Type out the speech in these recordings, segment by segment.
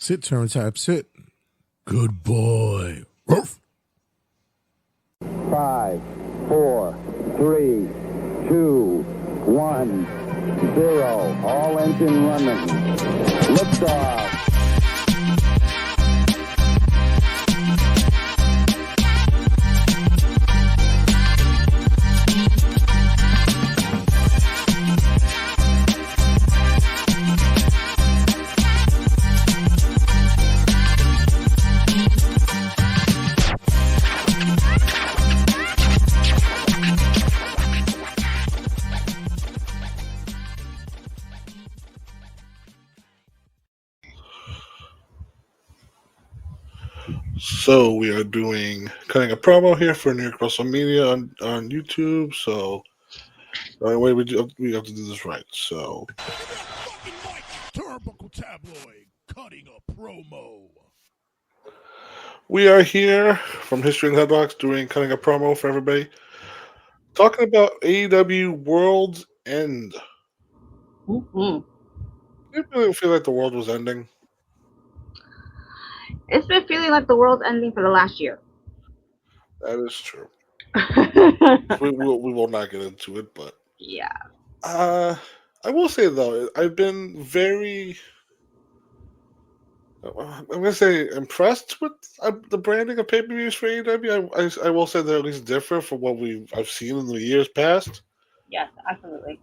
Sit, turn, tap, sit. Good boy. Ruff. 5, 4, 3, 2, 1, 0. All engine running. Liftoff. So we are cutting a promo here for New York WrestleMania on YouTube. So the only way we have to do this right. So Turnbuckle Tabloid cutting a promo. we are here from History and Headlocks cutting a promo for everybody. Talking about AEW World's End. Mm-hmm. You really feel like the world was ending? It's been feeling like the world's ending for the last year. That is true. we will not get into it, but yeah. I will say though, I've been very, I'm gonna say, impressed with the branding of pay-per-views for AEW. I will say they're at least different from what I've seen in the years past. Yes, absolutely.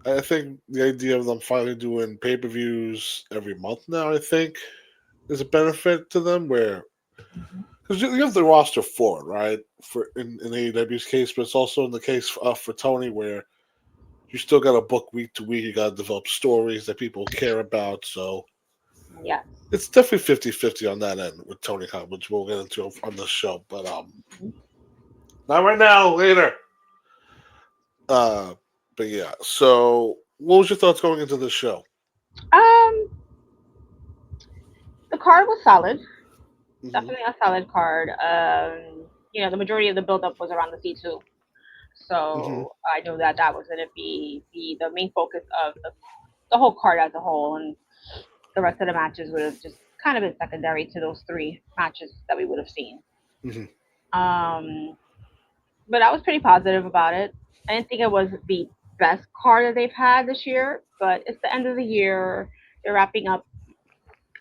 I think the idea of them finally doing pay-per-views every month now, I think, is a benefit to them. Where because you have the roster for it, right? For in AEW's case, but it's also in the case for Tony, where you still got to book week to week. You got to develop stories that people care about. So yeah, it's definitely 50-50 on that end with Tony Khan, which we'll get into on this show. But not right now. Later. But yeah. So, what was your thoughts going into this show? The card was solid. Mm-hmm. Definitely a solid card. The majority of the build-up was around the C2. So I knew that was going to be the main focus of the whole card as a whole, and the rest of the matches would have just kind of been secondary to those 3 matches that we would have seen. Mm-hmm. But I was pretty positive about it. I didn't think it was the best card that they've had this year, but it's the end of the year. They're wrapping up,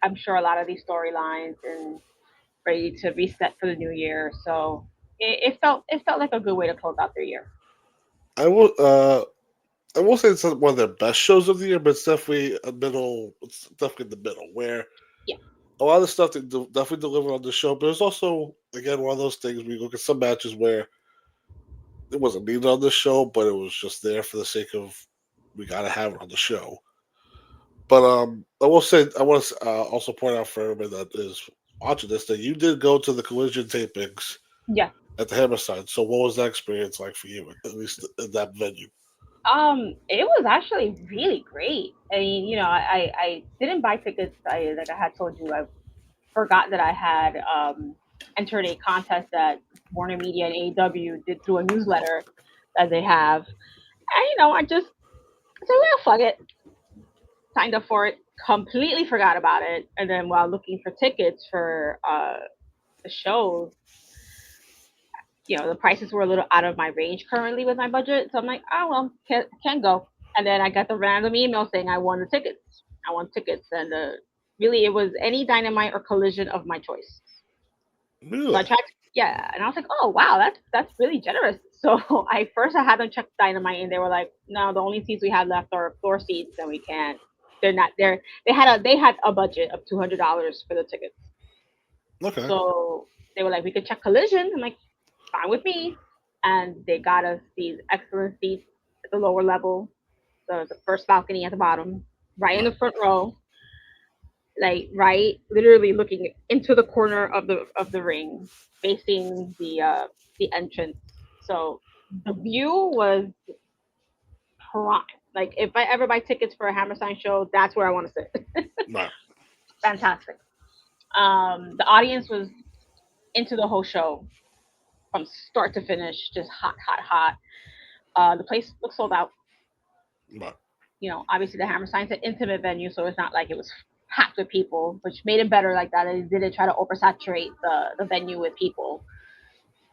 I'm sure, a lot of these storylines and ready to reset for the new year. So it felt like a good way to close out their year. I will say it's not one of their best shows of the year, but it's definitely It's definitely in the middle where a lot of the stuff they definitely deliver on the show. But it's also again one of those things where you look at some matches where it wasn't needed on the show, but it was just there for the sake of we got to have it on the show. But I will say I want to also point out for everybody that is watching this that you did go to the Collision tapings. Yeah. At the Hammerstein. So what was that experience like for you, at least in that venue? It was actually really great. I mean, I didn't buy tickets. Like I had told you, I forgot that I had entered a contest that Warner Media and AEW did through a newsletter that they have. And I said, well, fuck it. Signed up for it, completely forgot about it. And then while looking for tickets for the shows, the prices were a little out of my range currently with my budget. So I'm like, oh, well, can't go. And then I got the random email saying I won the tickets. I won tickets. And really, it was any Dynamite or Collision of my choice. Really? So I tried, and I was like, oh, wow, that's really generous. So I had them check Dynamite, and they were like, no, the only seats we have left are floor seats, and we can't. They're not there. They had a budget of $200 for the tickets. Okay. So they were like, we could check Collision. I'm like, fine with me. And they got us these excellent seats at the lower level, the first balcony at the bottom, right in the front row, like literally looking into the corner of the ring, facing the entrance. So the view was prime. Like if I ever buy tickets for a Hammerstein show, that's where I want to sit. Wow. Fantastic. The audience was into the whole show from start to finish, just hot. The place looked sold out. Wow. Obviously the Hammerstein's an intimate venue, so it's not like it was packed with people, which made it better like that. It didn't try to oversaturate the venue with people.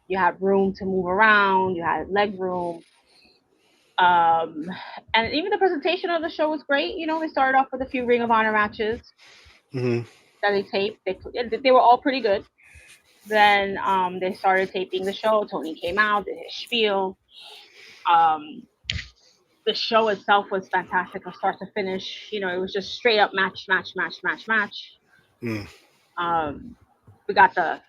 You had room to move around. You had leg room. Um, and even the presentation of the show was great. You know, they started off with a few Ring of Honor matches Mm-hmm. that they taped. They were all pretty good. Then they started taping the show. Tony came out, did his spiel. Um, the show itself was fantastic from start to finish. You know, it was just straight up match, match, match, match, match. Mm. We got the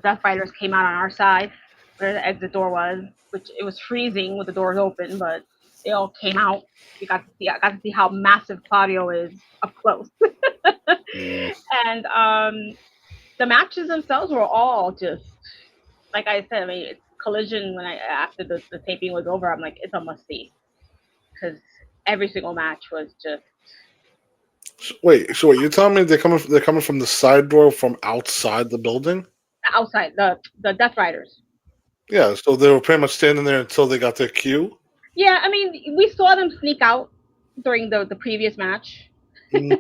Death Riders came out on our side where the exit door was, which it was freezing with the doors open, but they all came out. I got to see how massive Claudio is up close. Mm. And the matches themselves were all just like I said. I mean, it's Collision. When after the taping was over, I'm like, it's a must see because every single match was just So wait, you're telling me they're coming from the side door from outside the building? outside the Death Riders. Yeah, so they were pretty much standing there until they got their cue. Yeah, I mean, we saw them sneak out during the previous match, Mm.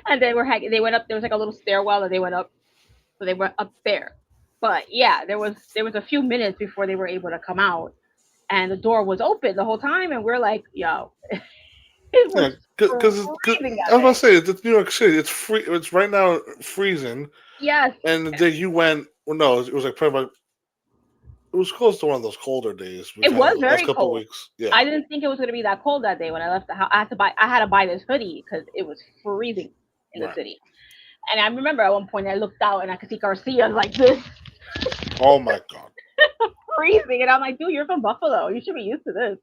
and they went up. There was like a little stairwell that they went up, so they were up there. But yeah, there was a few minutes before they were able to come out, and the door was open the whole time, and we're like, yo, it Yeah, was because freezing I was that about to day. say it's New York City. It's free. It's right now freezing. Yes, And the day you went, well, no, it was like pretty much. It was close to one of those colder days we've it had was the last very couple of cold. weeks. Yeah, I didn't think it was going to be that cold that day when I left the house. I had to buy this hoodie because it was freezing in the right. city. And I remember at one point I looked out and I could see Garcia like this, Oh my god. freezing, and I'm like, dude, you're from Buffalo. You should be used to this.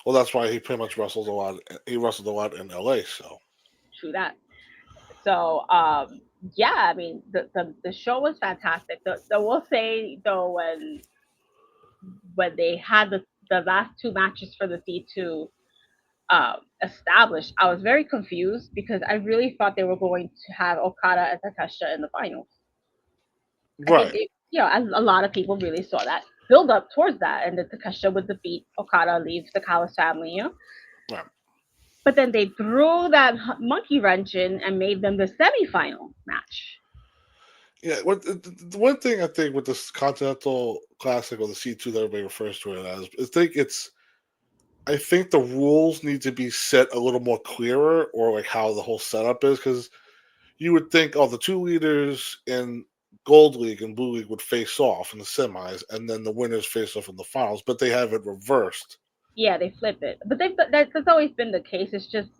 Well, that's why he pretty much wrestled a lot. He wrestled a lot in L.A. So True that. So, yeah, I mean, the show was fantastic. The will say though, when they had the last two matches for the C2 established, I was very confused because I really thought they were going to have Okada and Takeshita in the finals. I think right, a lot of people really saw that build up towards that, and that Takeshita would defeat Okada, leave the Callis family, right. But then they threw that monkey wrench in and made them the semifinal match. Yeah, the one thing I think with this Continental Classic or the C2 that everybody refers to it as, I think the rules need to be set a little more clearer, or like how the whole setup is, because you would think, oh, the two leaders in Gold League and Blue League would face off in the semis, and then the winners face off in the finals, but they have it reversed. Yeah, they flip it, but that's always been the case. It's just,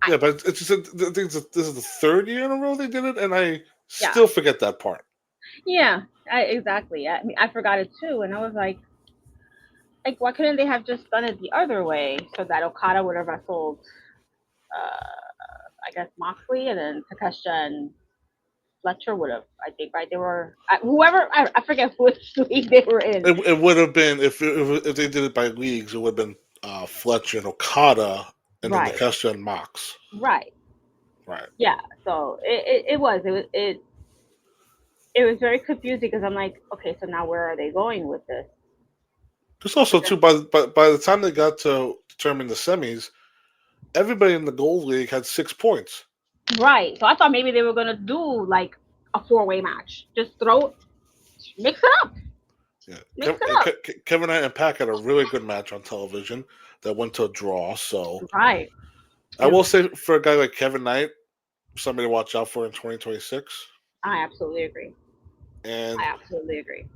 Yeah, but it's just I think this is the third year in a row they did it, and I yeah, still forget that part. yeah, exactly. I mean, I forgot it too, and I was like, why couldn't they have just done it the other way so that Okada would have wrestled, I guess Moxley, and then Takeshita and Fletcher would have. I think right. They were whoever I forget which league they were in. It would have been if they did it by leagues, it would have been Fletcher and Okada, and then Right, Nakashita and Mox. right. Right. Yeah. So it was very confusing because I'm like, okay, so now where are they going with this? Just also Because too by the time they got to determine the semis, everybody in the Gold League had 6 points. right. So I thought maybe they were gonna do like a four-way match. Just mix it up, Yeah, mix it up. Kevin Knight and Pac had a really good match on television that went to a draw. So Right. I will say for a guy like Kevin Knight, somebody to watch out for in 2026. I absolutely agree. And I absolutely agree.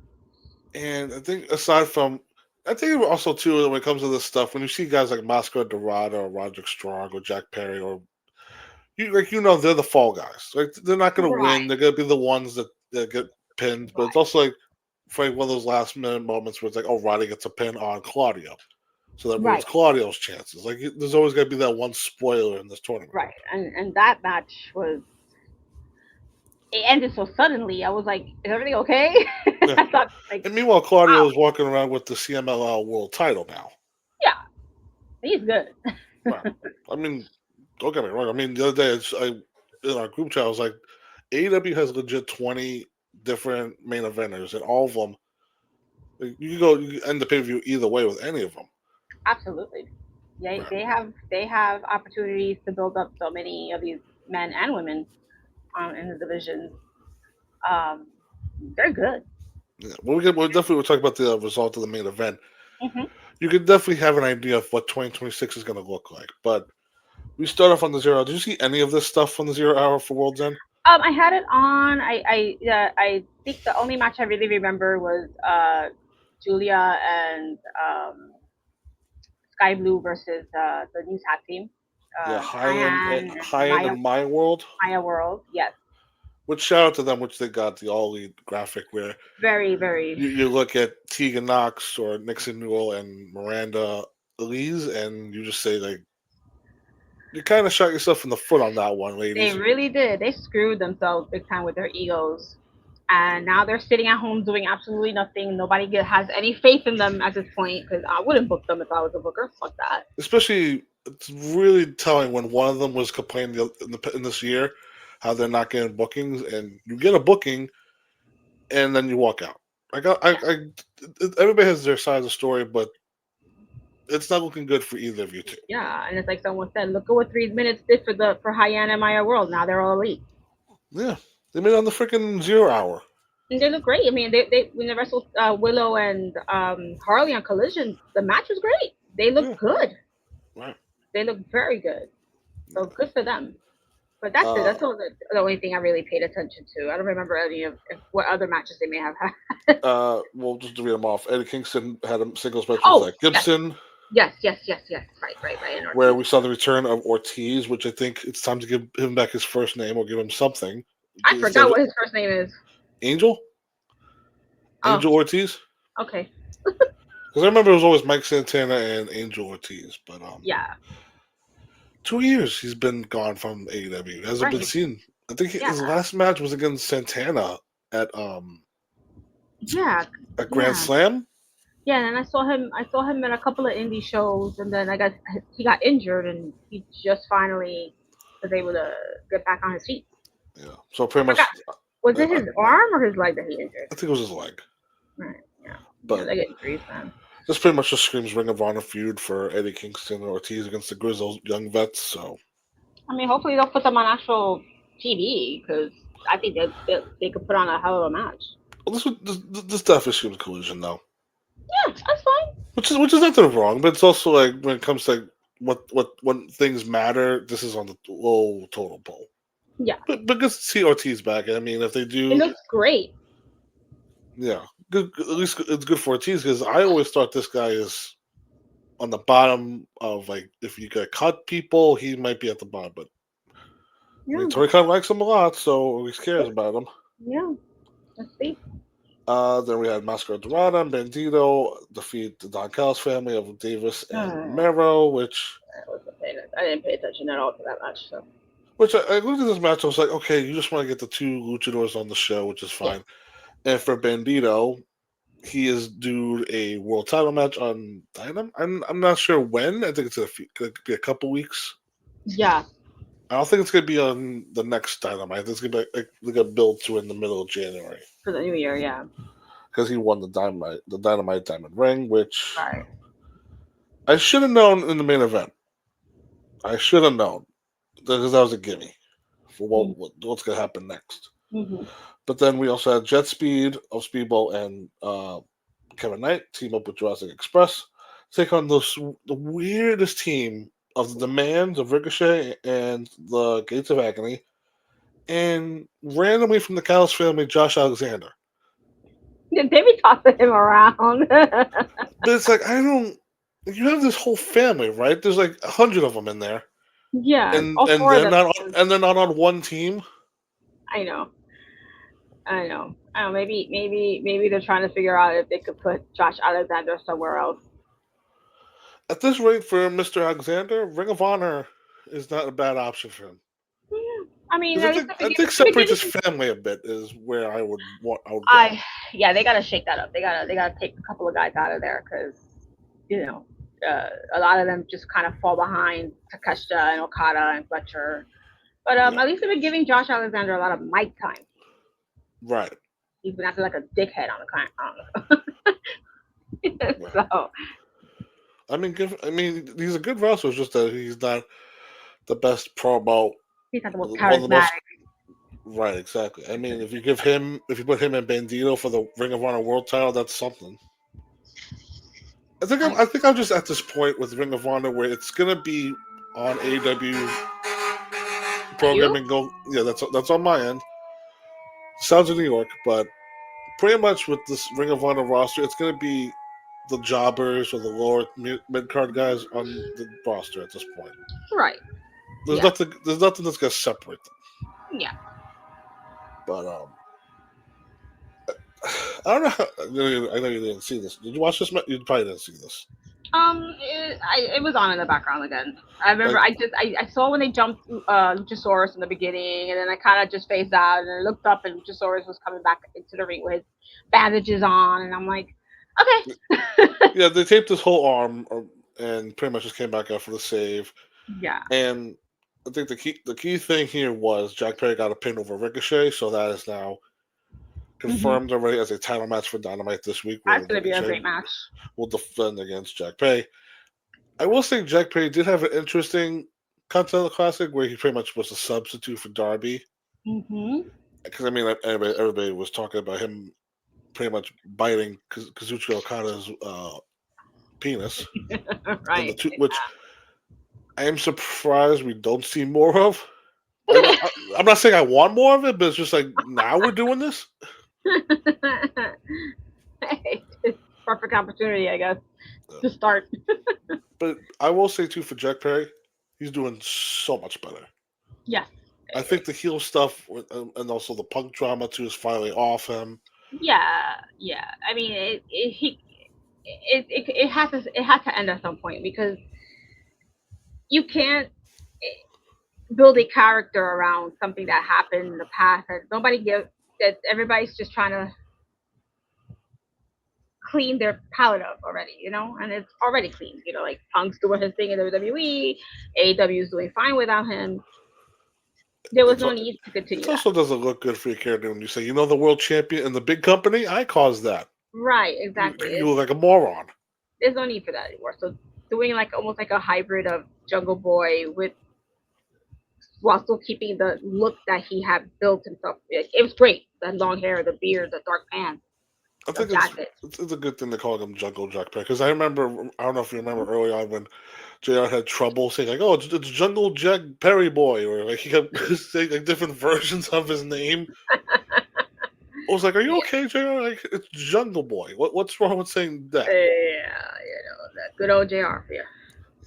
I think aside from, I think also too when it comes to this stuff, when you see guys like Moscow Dorada or Roderick Strong or Jack Perry or they're the fall guys. Like they're not going to win. Right. They're going to be the ones that get pinned. But it's Right. also like for like one of those last minute moments where it's like, oh, Roddy gets a pin on Claudio, so that ruins Right. Claudio's chances. Like there's always going to be that one spoiler in this tournament. Right. And that match was it ended so suddenly. I was like, is everything okay? Yeah. I thought like, And meanwhile, Claudio wow, is walking around with the CMLL World Title now. yeah, he's good. Right. I mean, don't get me wrong. I mean, the other day, in our group chat, I was like, AEW has legit 20 different main eventers, and all of them, like, you can end the pay per view either way with any of them. Absolutely. Yeah, they have opportunities to build up so many of these men and women in the divisions. Um, they're good. Yeah. Well, we'll definitely talk about the result of the main event. Hmm. You can definitely have an idea of what 2026 is going to look like. But we start off on the 0 hour. Did you see any of this stuff on the 0 hour for World's End? I had it on. I think the only match I really remember was Julia and Sky Blue versus the new tag team, Yeah, high end, Cheyenne and high end in my world. Maya World. Yes, Which shout out to them, which they got the all lead graphic where very very. you look at Tegan Knox or Nixon Newell and Miranda Elise, and you just say like you kind of shot yourself in the foot on that one, They ladies. really did. They screwed themselves big time with their egos. And now they're sitting at home doing absolutely nothing. Nobody has any faith in them at this point because I wouldn't book them if I was a booker. Fuck that. Especially, it's really telling when one of them was complaining in this year how they're not getting bookings, and you get a booking, and then you walk out. Everybody has their side of the story, but it's not looking good for either of you two. Yeah, and it's like someone said, look at what 3 minutes did for Hyann and Maya World. Now they're all elite. Yeah, they made it on the freaking 0 hour. And they look great. I mean, they when they wrestled Willow and Harley on Collision, the match was great. They look good. Right. They look very good. So good for them. But that's it. That's the only thing I really paid attention to. I don't remember any of what other matches they may have had. Well, just to read them off, Eddie Kingston had a singles match Oh, with Gibson. Yes. Right. Where we saw the return of Ortiz, which I think it's time to give him back his first name or give him something. I forgot what his first name is. Angel? Angel Ortiz? Okay. Because I remember it was always Mike Santana and Angel Ortiz, but yeah, 2 years he's been gone from AEW. Hasn't been seen. I think his last match was against Santana at Grand Slam. Yeah, and I saw him in a couple of indie shows, and then he got injured, and he just finally was able to get back on his feet. Yeah, so pretty much. Was it his arm or his leg that he injured? I think it was his leg. Right. Yeah. But they get injuries, man. This pretty much just screams Ring of Honor feud for Eddie Kingston and Ortiz against the Grizzled Young Vets. So, I mean, hopefully they'll put them on actual TV because I think they could put on a hell of a match. Well, this definitely screams Collision, though. Yeah, that's fine. Which is nothing wrong, but it's also like when it comes to when things matter, this is on the low total pole. Yeah, but good to see Ortiz back. I mean, if they do, it looks great. Yeah, good. At least it's good for Ortiz because I always thought this guy is on the bottom of like if you could cut people, he might be at the bottom. But I mean, Tony Khan likes him a lot, so he cares about him. Yeah, let's see. Then we had Mascara Dorada and Bandito defeat the Don Callis family of Davis and Romero, which I didn't pay attention at all to that match. So. Which I looked at this match, I was like, okay, you just want to get the two luchadors on the show, which is fine. Yeah. And for Bandito, he is due a world title match on Dynamite. I'm not sure when. I think it's could be a couple weeks. Yeah. I don't think it's going to be on the next Dynamite. I think it's going to be like they're going to build to in the middle of January. For the new year, yeah. Because he won the Dynamite Diamond Ring, which I should have known in the main event. I should have known. Because that was a gimme for what's going to happen next. Mm-hmm. But then we also had Jet Speed of Speedball and Kevin Knight team up with Jurassic Express, take on the weirdest team of the Demands of Ricochet and the Gates of Agony, and randomly from the Callis family, Josh Alexander. Yeah, they be tossing him around. But it's like, you have this whole family, right? There's like 100 of them in there. Yeah, and they're not on one team. I know. Maybe they're trying to figure out if they could put Josh Alexander somewhere else. At this rate, for Mr. Alexander, Ring of Honor is not a bad option for him. Yeah. I mean, I think separate his family a bit is where I would go. They gotta shake that up. They gotta take a couple of guys out of there because a lot of them just kind of fall behind Takeshita and Okada and Fletcher. But at least they've been giving Josh Alexander a lot of mic time. Right. He's been acting like a dickhead on the client. So. I mean, he's a good wrestler. It's just that he's not the best promo. He's not the most One of the most charismatic. right, exactly. I mean, if you put him and Bandito for the Ring of Honor World Title, that's something. I think I'm just at this point with Ring of Honor where it's gonna be on AEW programming. That's on my end. Sounds of New York, but pretty much with this Ring of Honor roster, it's gonna be the jobbers or the lower mid card guys on the roster at this point. Right. There's Yeah. nothing. There's nothing that's gonna separate them. Yeah. But I don't know. I know you didn't see this. Did you watch this? You probably didn't see this. It was on in the background again. I remember I saw when they jumped Luchasaurus in the beginning, and then I kind of just phased out and I looked up and Luchasaurus was coming back into the ring with his bandages on, and I'm like, okay. Yeah, they taped his whole arm and pretty much just came back out for the save. Yeah. And I think the key thing here was Jack Perry got a pin over Ricochet, so that is now confirmed already as a title match for Dynamite this week. That's going to be a great match. Will defend against Jack Perry. I will say Jack Perry did have an interesting Continental Classic where he pretty much was a substitute for Darby. Because I mean, everybody was talking about him pretty much biting Kazuchika Okada's penis, right? Which I am surprised we don't see more of. I'm not saying I want more of it, but it's just like now we're doing this. Hey, it's perfect opportunity, I guess, to start. But I will say too for Jack Perry, he's doing so much better. Yes. I think the heel stuff and also the Punk drama too is finally off him. Yeah. I mean, it has to end at some point because you can't build a character around something that happened in the past that everybody's just trying to clean their palette up already, and it's already clean. Like Punk's doing his thing in WWE, AEW is doing fine without him. There was no need to continue. It also doesn't look good for your character when you say, the world champion in the big company, I caused that. Right, exactly. You look like a moron. There's no need for that anymore. So doing almost like a hybrid of Jungle Boy while still keeping the look that he had built himself. It was great. The long hair, the beard, the dark pants. I think it's a good thing to call him Jungle Jack Perry because I don't know if you remember early on when JR had trouble saying like, "Oh, it's Jungle Jack Perry Boy," or like he kept saying like different versions of his name. I was like, "Are you okay, JR? Like it's Jungle Boy. What's wrong with saying that?" Yeah, that good old JR.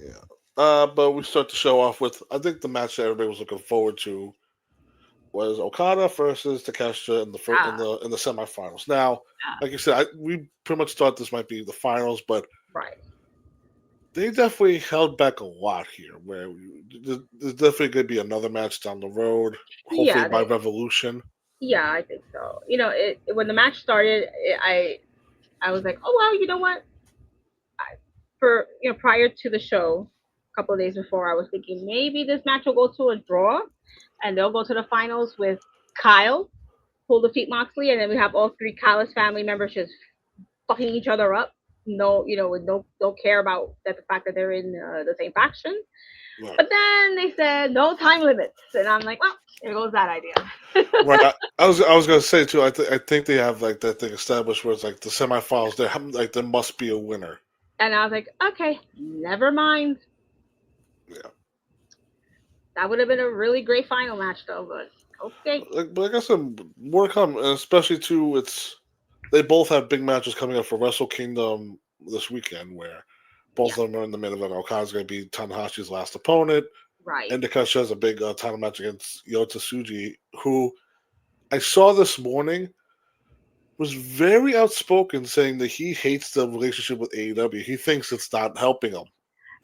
Yeah. But we start the show off with I think the match that everybody was looking forward to was Okada versus Takeshita in the semifinals. Now, like you said, we pretty much thought this might be the finals, but they definitely held back a lot here. Where there's definitely going to be another match down the road, hopefully by Revolution. Yeah, I think so. When the match started, I was like, oh well, you know what? Prior to the show, a couple of days before, I was thinking maybe this match will go to a draw. And they'll go to the finals with Kyle, who'll defeat Moxley, and then we have all three Kyle's family members just fucking each other up. With no care about the fact that they're in the same faction. Right. But then they said no time limits, and I'm like, well, there goes that idea. Right. I was gonna say too. I think they have like that thing established where it's like the semifinals. There must be a winner. And I was like, okay, never mind. Yeah. That would have been a really great final match, though. But okay. But like I said, more come, and especially too. They both have big matches coming up for Wrestle Kingdom this weekend, where both of them are in the main event. Okada's going to be Tanahashi's last opponent, right? And Takeshita has a big title match against Yota Tsuji, who I saw this morning was very outspoken, saying that he hates the relationship with AEW. He thinks it's not helping him.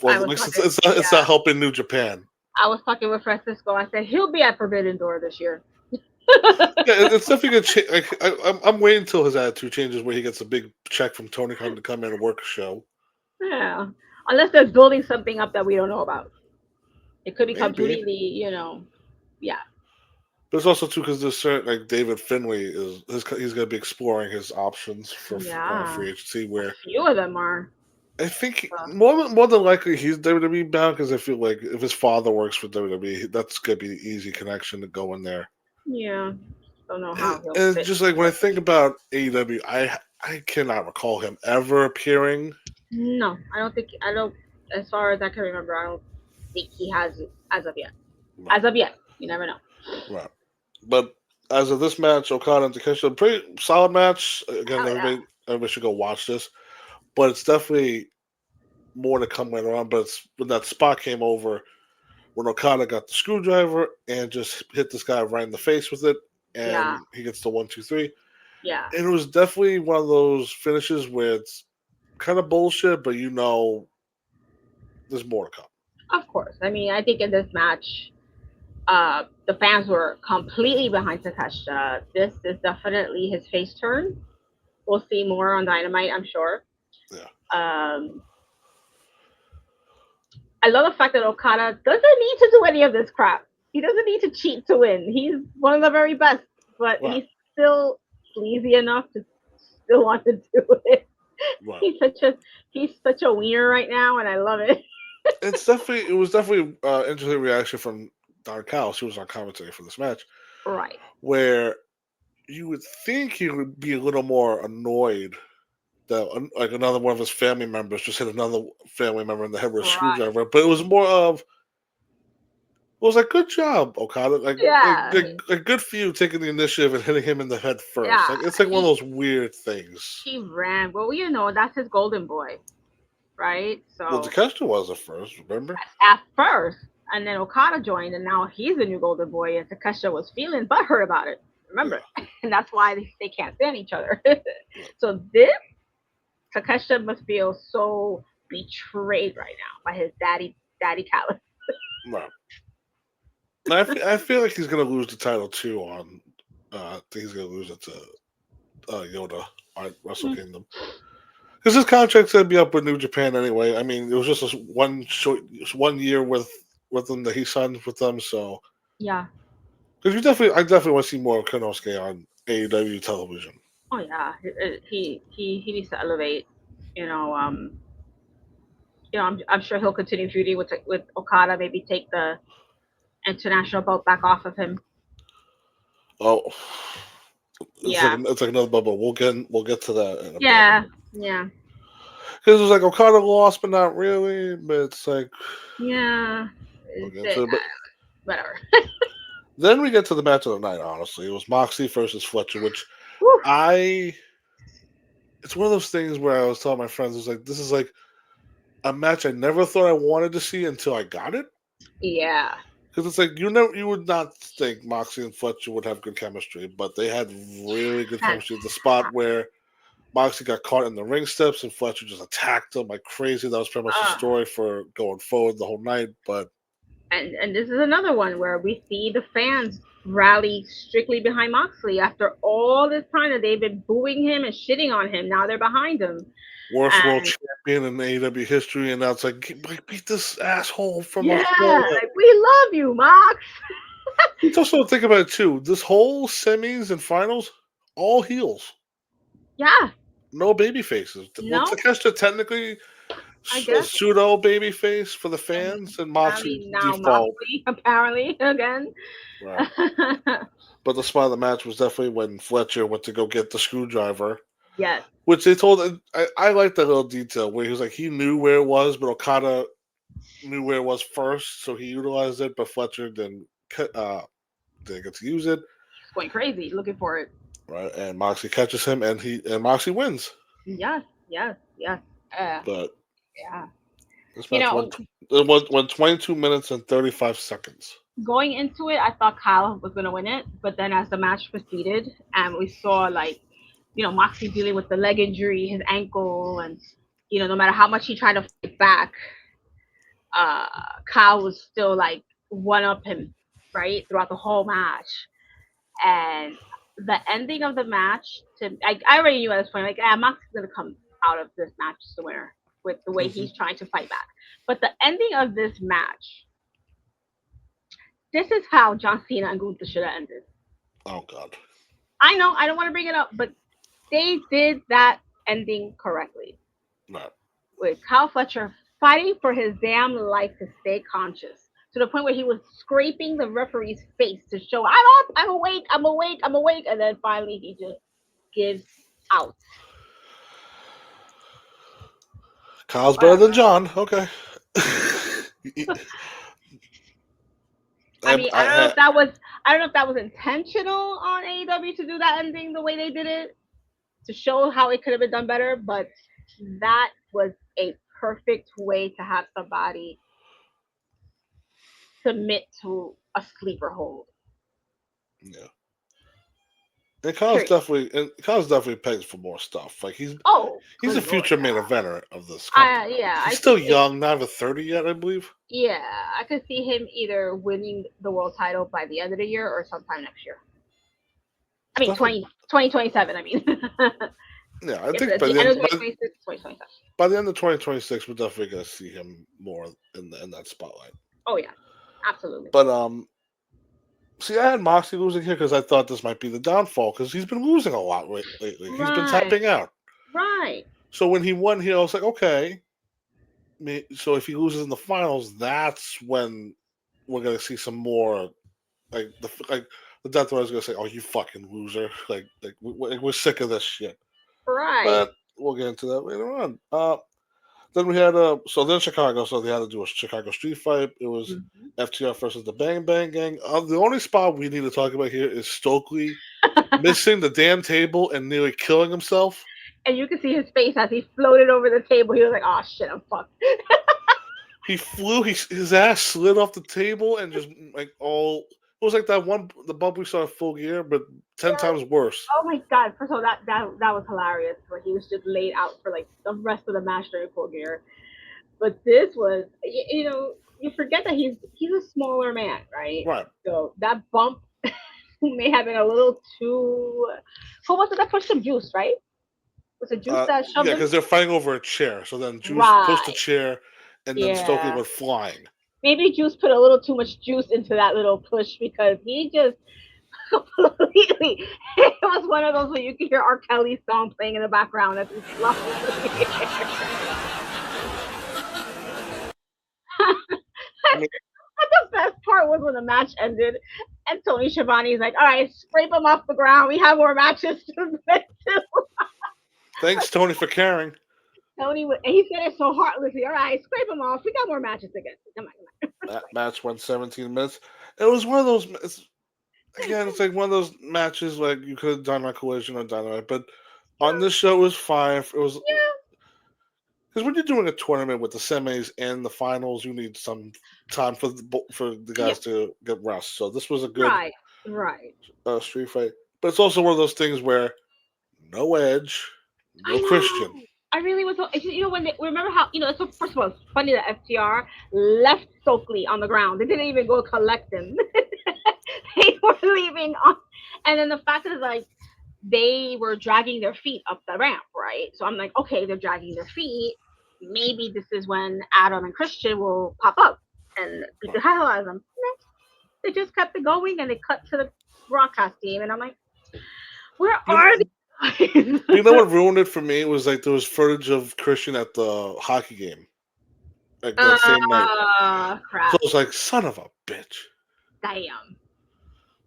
Well, it's not helping New Japan. I was talking with Francisco. I said he'll be at Forbidden Door this year. It's definitely gonna change. I'm waiting until his attitude changes, where he gets a big check from Tony Khan to come in and work a show. Yeah, unless they're building something up that we don't know about. It could be completely, yeah. But it's also too because there's certain like David Finlay he's gonna be exploring his options for free agency. Where a few of them are. I think more than likely he's WWE bound because I feel like if his father works for WWE, that's gonna be an easy connection to go in there. Yeah, don't know how he'll And fit. just like when I think about AEW, I cannot recall him ever appearing. No, I don't. As far as I can remember, I don't think he has it as of yet. Right. As of yet, you never know. Right. But as of this match, Okada and Takeshita, pretty solid match. Again, Oh yeah, everybody should go watch this. But it's definitely more to come later on. But it's when that spot came over when Okada got the screwdriver and just hit this guy right in the face with it, yeah, and he gets the 1-2-3. yeah. And it was definitely one of those finishes where it's kind of bullshit, but there's more to come. Of course. I mean, I think in this match, the fans were completely behind Takeshita. This is definitely his face turn. We'll see more on Dynamite, I'm sure. Yeah. I love the fact that Okada doesn't need to do any of this crap. He doesn't need to cheat to win. He's one of the very best, but Right. he's still sleazy enough to still want to do it. Right. He's such a wiener right now, and I love it. It was definitely interesting reaction from Don Callis, who was on commentary for this match, Right. where you would think he would be a little more annoyed that like another one of his family members just hit another family member in the head with a screwdriver, but it was more of it was like good job, Okada, Yeah. like good for you taking the initiative and hitting him in the head first. Yeah. Like it's like one of those weird things. He ran. Well, you know, that's his golden boy, right? So Well, Takeshita was at first, remember? at first, and then Okada joined, and now he's the new golden boy, and Takeshita was feeling butthurt about it. Remember, and that's why they can't stand each other. So this Takeshita must feel so betrayed right now by his daddy Callis. Right. I feel like he's gonna lose the title too. I think he's gonna lose it to Yoda on Wrestle Kingdom because his contract's gonna be up with New Japan anyway. I mean, it was just one year with them that he signed with them. So Yeah. because I definitely want to see more of Konosuke on AEW television. Oh yeah. He needs to elevate. You know. I'm sure he'll continue feuding with Okada. Maybe take the international belt back off of him. Oh, Yeah. it's like another bubble. We'll get to that. In a Yeah. bit. Yeah. Because it was like Okada lost, but not really. But it's like Yeah. Whatever. Then we get to the match of the night. Honestly, it was Moxley versus Fletcher, which Woo. it's one of those things where I was telling my friends, it's like this is like a match I never thought I wanted to see until I got it. Yeah. Because it's like you would not think Moxley and Fletcher would have good chemistry, but they had really good chemistry. The spot where Moxley got caught in the ring steps and Fletcher just attacked him like crazy. That was pretty much the story for going forward the whole night. But and this is another one where we see the fans rally strictly behind Moxley after all this time that they've been booing him and shitting on him. Now they're behind him. Worst world champion in AEW history, and now it's like beat this asshole from like, we love you, Mox. You also think about it too. This whole semis and finals, all heels. Yeah. No baby faces. No. Well, Takeshita technically a pseudo baby face for the fans, and Moxley default. Moxley, apparently again. Right. But the spot of the match was definitely when Fletcher went to go get the screwdriver. Yes. Which they told. I like that little detail where he was like he knew where it was, but Okada knew where it was first, so he utilized it. But Fletcher didn't get to use it. He's going crazy looking for it. Right, and Moxley catches him, and Moxley wins. Yes. But yeah, this match went 22 minutes and 35 seconds. Going into it, I thought Kyle was going to win it, but then as the match proceeded, and we saw Moxley dealing with the leg injury, his ankle, and no matter how much he tried to fight back, Kyle was still like one up him right throughout the whole match, and the ending of the match, I already knew at this point, Moxley's gonna come out of this match as the winner with the way he's trying to fight back. But the ending of this match, this is how John Cena and Gunther should have ended. Oh God. I know, I don't want to bring it up, but they did that ending correctly. Right. with Kyle Fletcher fighting for his damn life to stay conscious to the point where he was scraping the referee's face to show I'm up, I'm awake, I'm awake, I'm awake, and then finally he just gives out. Kyle's better than John. Okay. I mean, I don't know if that was intentional on AEW to do that ending the way they did it to show how it could have been done better, but that was a perfect way to have somebody submit to a sleeper hold. Yeah. And Kyle's definitely pegs for more stuff. Like he's a future main eventer of this company. He's still young, not even 30 yet, I believe. Yeah, I could see him either winning the world title by the end of the year or sometime next year. I mean, 2027, I mean. Yeah, I think by the end of 2026, we're definitely going to see him more in that spotlight. Oh, yeah, absolutely. But, see, I had Moxley losing here because I thought this might be the downfall because he's been losing a lot lately. He's been tapping out. Right. So when he won here, I was like, okay. So if he loses in the finals, that's when we're going to see some more, like the Death Rider is going to say, "Oh, you fucking loser!" Like we're sick of this shit. Right. But we'll get into that later on. Then we had then Chicago, so they had to do a Chicago street fight. It was FTR versus the Bang Bang Gang. The only spot we need to talk about here is Stokely missing the damn table and nearly killing himself. And you can see his face as he floated over the table. He was like, "Oh shit, I'm fucked." He flew. His ass slid off the table and just like all. It was like the bump we saw at Full Gear, but 10 times worse. Oh my god! First of all, that was hilarious. Where he was just laid out for like the rest of the match during Full Gear. But this was, you forget that he's a smaller man, right? Right. So that bump may have been a little too. Who was it that pushed him? Juice, right? Was it Juice that shoved him? Yeah, because they're fighting over a chair. So then Juice pushed the chair, and then Stokely went flying. Maybe Juice put a little too much juice into that little push because he just completely. It was one of those where you could hear R. Kelly's song playing in the background as he's fluffing. The best part was when the match ended and Tony Schiavone's like, "All right, scrape him off the ground. We have more matches to get to." Thanks, Tony, for caring. Tony, and he said it so heartlessly. "All right, scrape him off. We got more matches to get to. Come on." That match went 17 minutes. It was one of those. It's like one of those matches like you could have done on Collision or Dynamite, but on this show it was fine. It was because when you're doing a tournament with the semis and the finals, you need some time for the guys to get rest. So this was a good street fight, but it's also one of those things where no Edge, no Christian. I really was. Remember how so first of all, it's funny that FTR left Stokely on the ground. They didn't even go collect him. They were leaving on, and then the fact is like they were dragging their feet up the ramp, right? So I'm like, okay, they're dragging their feet. Maybe this is when Adam and Christian will pop up and beat the hell out of them. No, they just kept it going, and they cut to the broadcast team, and I'm like, where are they? You know what ruined it for me was like there was footage of Christian at the hockey game, like that same night. Crap. So it was like, son of a bitch. Damn.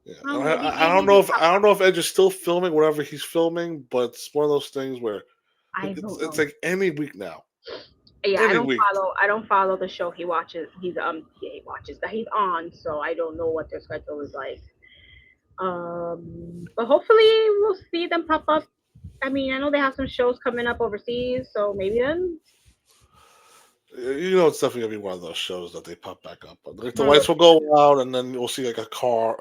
Yeah. I don't know if Edge is still filming whatever he's filming, but it's one of those things where it's like any week now. Yeah, I don't follow the show he watches. He watches that he's on, so I don't know what their schedule is like. But hopefully we'll see them pop up. I mean, I know they have some shows coming up overseas, so maybe then. It's definitely gonna be one of those shows that they pop back up. Like the lights will go out, and then you'll see like a car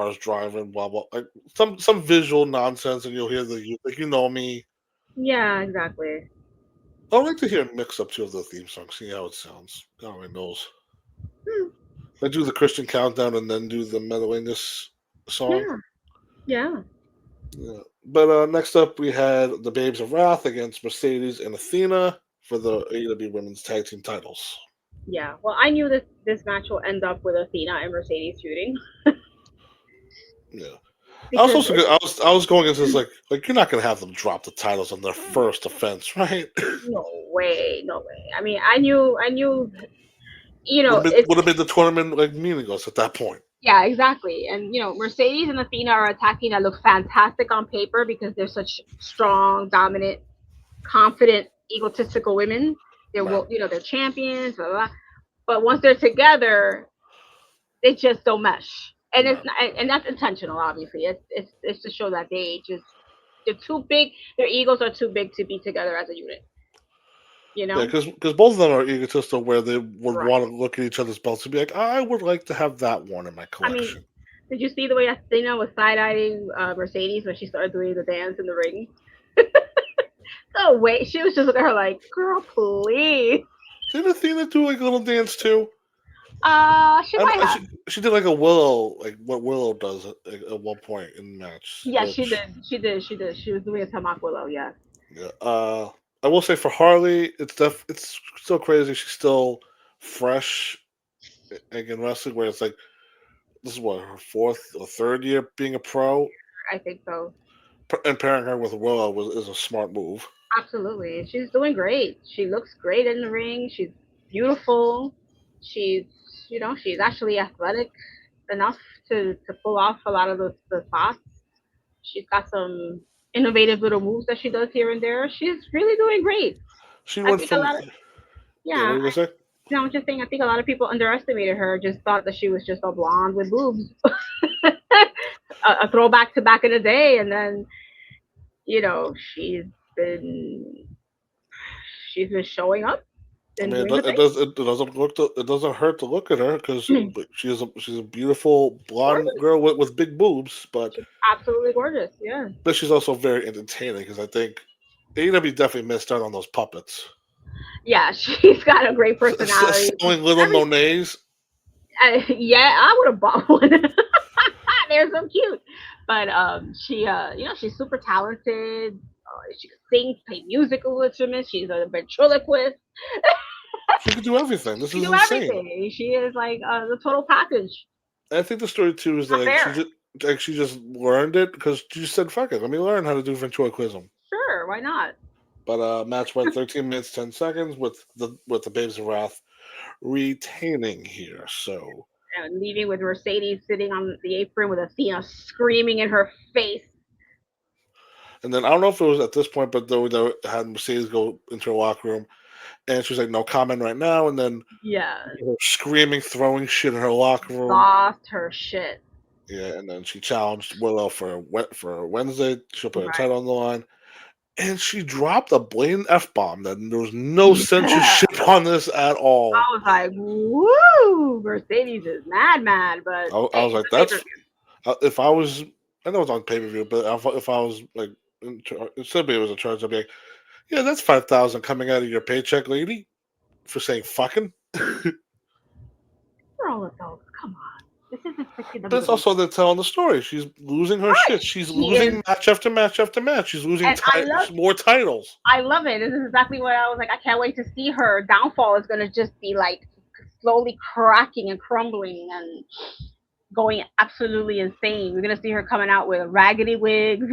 is driving, blah blah, like some visual nonsense, and you'll hear me. Yeah, exactly. I would like to hear a mix up too of the theme song, see how it sounds. God only knows. I do the Christian countdown and then do the Metalingus song. Yeah. But next up, we had the Babes of Wrath against Mercedes and Athena for the AEW Women's Tag Team titles. Yeah. Well, I knew this match will end up with Athena and Mercedes feuding. Yeah. I was Because also I was going into this like you're not gonna have them drop the titles on their first offense, right? no way, no way. I mean, I knew, it's Would have made the tournament like meaningless at that point. yeah, exactly. And Mercedes and Athena are attacking that look fantastic on paper because they're such strong, dominant, confident, egotistical women. Right. They're champions, blah, blah, blah. But once they're together, they just don't mesh. And it's Right. not, and that's intentional, obviously. It's to show that they're too big. Their egos are too big to be together as a unit. You Yeah, know, because both of them are egotistical, where they would right? want to look at each other's belts and be like, I would like to have that one in my I mean, collection. did you see the way Athena was side eyeing Mercedes when she started doing the dance in the ring? The way she was just looking at her like, "Girl, please." Did Athena do like a little dance too? She might have. She did like a Willow, like what Willow does at one point in the match. Yeah, she Which, did. She did. She did. She was doing a Tamak Willow. Yeah. yeah, I will say for Harley, it's still crazy. She's still fresh like, in wrestling, where it's like this is what her fourth or third year being a pro, I think so. and pairing her with Willow is a smart move. Absolutely. She's doing great. She looks great in the ring. She's beautiful. She's, she's actually athletic enough to pull off a lot of the spots. She's got some innovative little moves that she does here and there. She's really doing great. She I went think a from lot of, yeah. What yeah, are you gonna say? no, I'm just saying, I think a lot of people underestimated her, just thought that she was just a blonde with boobs. A throwback to back in the day. And then, been she's been showing up I and mean, doing her thing. it doesn't it doesn't hurt to look at her because she's a beautiful blonde Gorgeous. girl with big boobs, She's absolutely gorgeous. Yeah. but she's also very entertaining because I think AEW definitely missed out on those puppets. Yeah, she's got a great personality. Selling little Every, Monets. yeah, I would have bought one. They're so cute. But she's super talented. She can sing, play musical instruments. She's a ventriloquist. She could do everything. This She is do insane. everything. She is like the total package. And I think the story too is that Not fair. she just learned it because she just said, "Fuck it, let me learn how to do ventriloquism." Sure, why not? But match went 13 minutes 10 seconds with the Babes of Wrath retaining here. So And leaving with Mercedes sitting on the apron with Athena screaming in her face. and then I don't know if it was at this point, but they had Mercedes go into her locker room, and she was like, "No comment right now." And then Yeah, her screaming, throwing shit in her locker room. lost her shit. Yeah, and then she challenged Willow for Wednesday. She'll put her Right. title on the line, and she dropped a blatant f bomb. That there was no censorship on this at all. I was like, "Woo!" Mercedes is mad, but I was like, "That's if I was." I know it's on pay per view, but if I was like, if somebody was in charge, I'd be like, "Yeah, that's 5,000 coming out of your paycheck, lady, for saying fucking." we're all adults. Come on, this isn't freaking But it's WWE. also they're telling the story. She's losing her Right. shit. She's She losing is. match after match after match. She's losing And more titles. I love it. This is exactly what I was like. I can't wait to see her downfall is gonna just be like slowly cracking and crumbling and going absolutely insane. We're gonna see her coming out with raggedy wigs,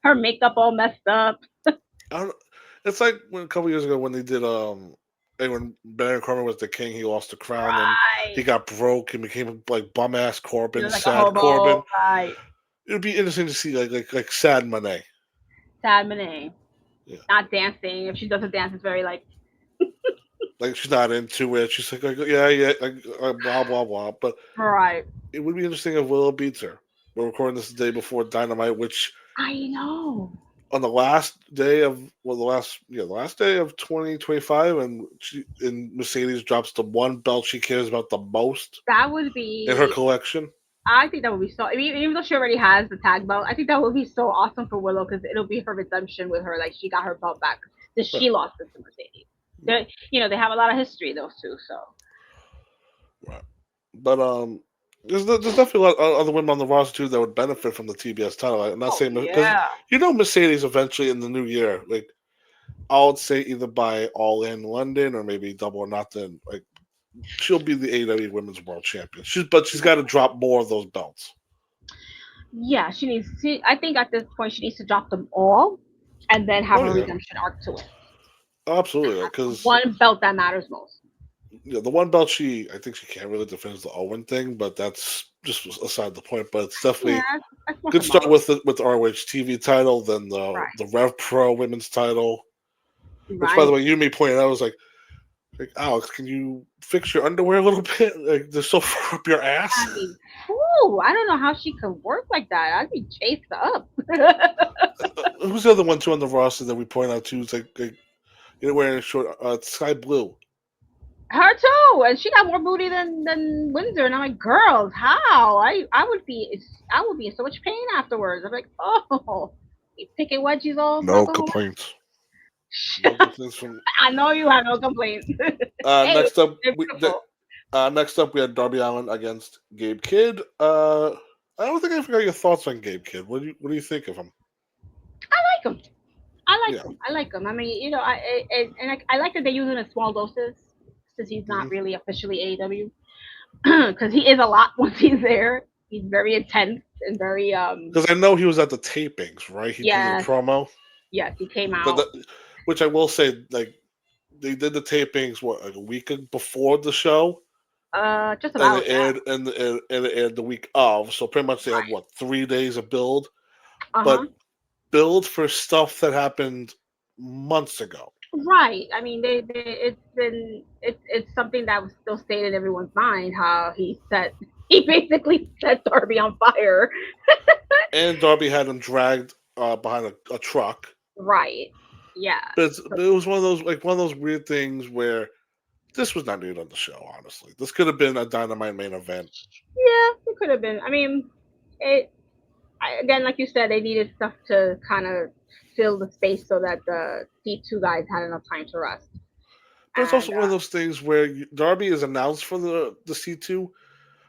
her makeup all messed up. I don't, it's like when, a couple years ago when they did hey, when Baron Corbin was the king, he lost the crown and he Right. got broke and became like bum ass She Corbin, was like a sad hobo. Corbin. Right. It would be interesting to see like sad Monet. Sad Monet. Yeah. Not dancing. If she doesn't dance, it's very like Like she's not into it. She's like yeah, like blah blah blah. But right. it would be interesting if Willow beats her. We're recording this the day before Dynamite, which I know. on the last day of the last day of 2025, and Mercedes drops the one belt she cares about the most That would be. in her collection. I think that would be so. I mean, even though she already has the tag belt, I think that would be so awesome for Willow because it'll be her redemption with her. Like she got her belt back because she lost it to Mercedes. They have a lot of history, those two. So. Right. But there's definitely a lot of other women on the roster too that would benefit from the TBS title. I'm not saying because Mercedes eventually in the new year, like I would say either by All In London or maybe Double or Nothing, like she'll be the AEW Women's World Champion. She's got to drop more of those belts. Yeah, she needs. I think at this point she needs to drop them all, and then have Oh a yeah, redemption arc to it. absolutely. Because One belt that matters most. the one belt I think she can't really defend is the Owen thing, but that's just aside the point. But it's Yeah, definitely that's more good start symbolic. with the ROH TV title, then Right. the Rev Pro Women's title. Which, by the Right. way, you and me pointed out, I was like Alex, can you fix your underwear a little bit? Like they're so far up your ass. I mean, whew, I don't know how she could work like that. I'd be chased up. Who's the other one too on the roster that we point out too? It's like you're wearing a short sky blue. Her too, and she got more booty than Windsor. And I'm like, girls, how? I would be in so much pain afterwards. I'm like, oh, you picking wedgies all No throughout the whole complaints. No match. complaints from. I know you have no complaints. Hey, Next up, they're beautiful. we had Darby Allin against Gabe Kidd. I don't think I forgot your thoughts on Gabe Kidd. What do you think of him? I like him. I like Yeah. him. I like him. I mean, I like that they use him in small doses since he's not Mhm. really officially AEW. Because he is a lot once he's there. He's very intense and very Because I know he was at the tapings, right? He did a yes, promo, yes, he came but out which I will say, like they did the tapings like a week before the show, just and about, yeah. it aired the week of. So pretty much they had Right. what 3 days of build, but Uh-huh. build for stuff that happened months ago. Right. I mean, it's something that was still stayed in everyone's mind how he basically set Darby on fire. And Darby had him dragged behind a truck. Right. Yeah. But it was one of those weird things where this was not needed on the show. Honestly, this could have been a Dynamite main event. Yeah, it could have been. I mean, it again, like you said, they needed stuff to kind of fill the space so that the C2 guys had enough time to rest. But it's And also one of those things where Darby is announced for the C2.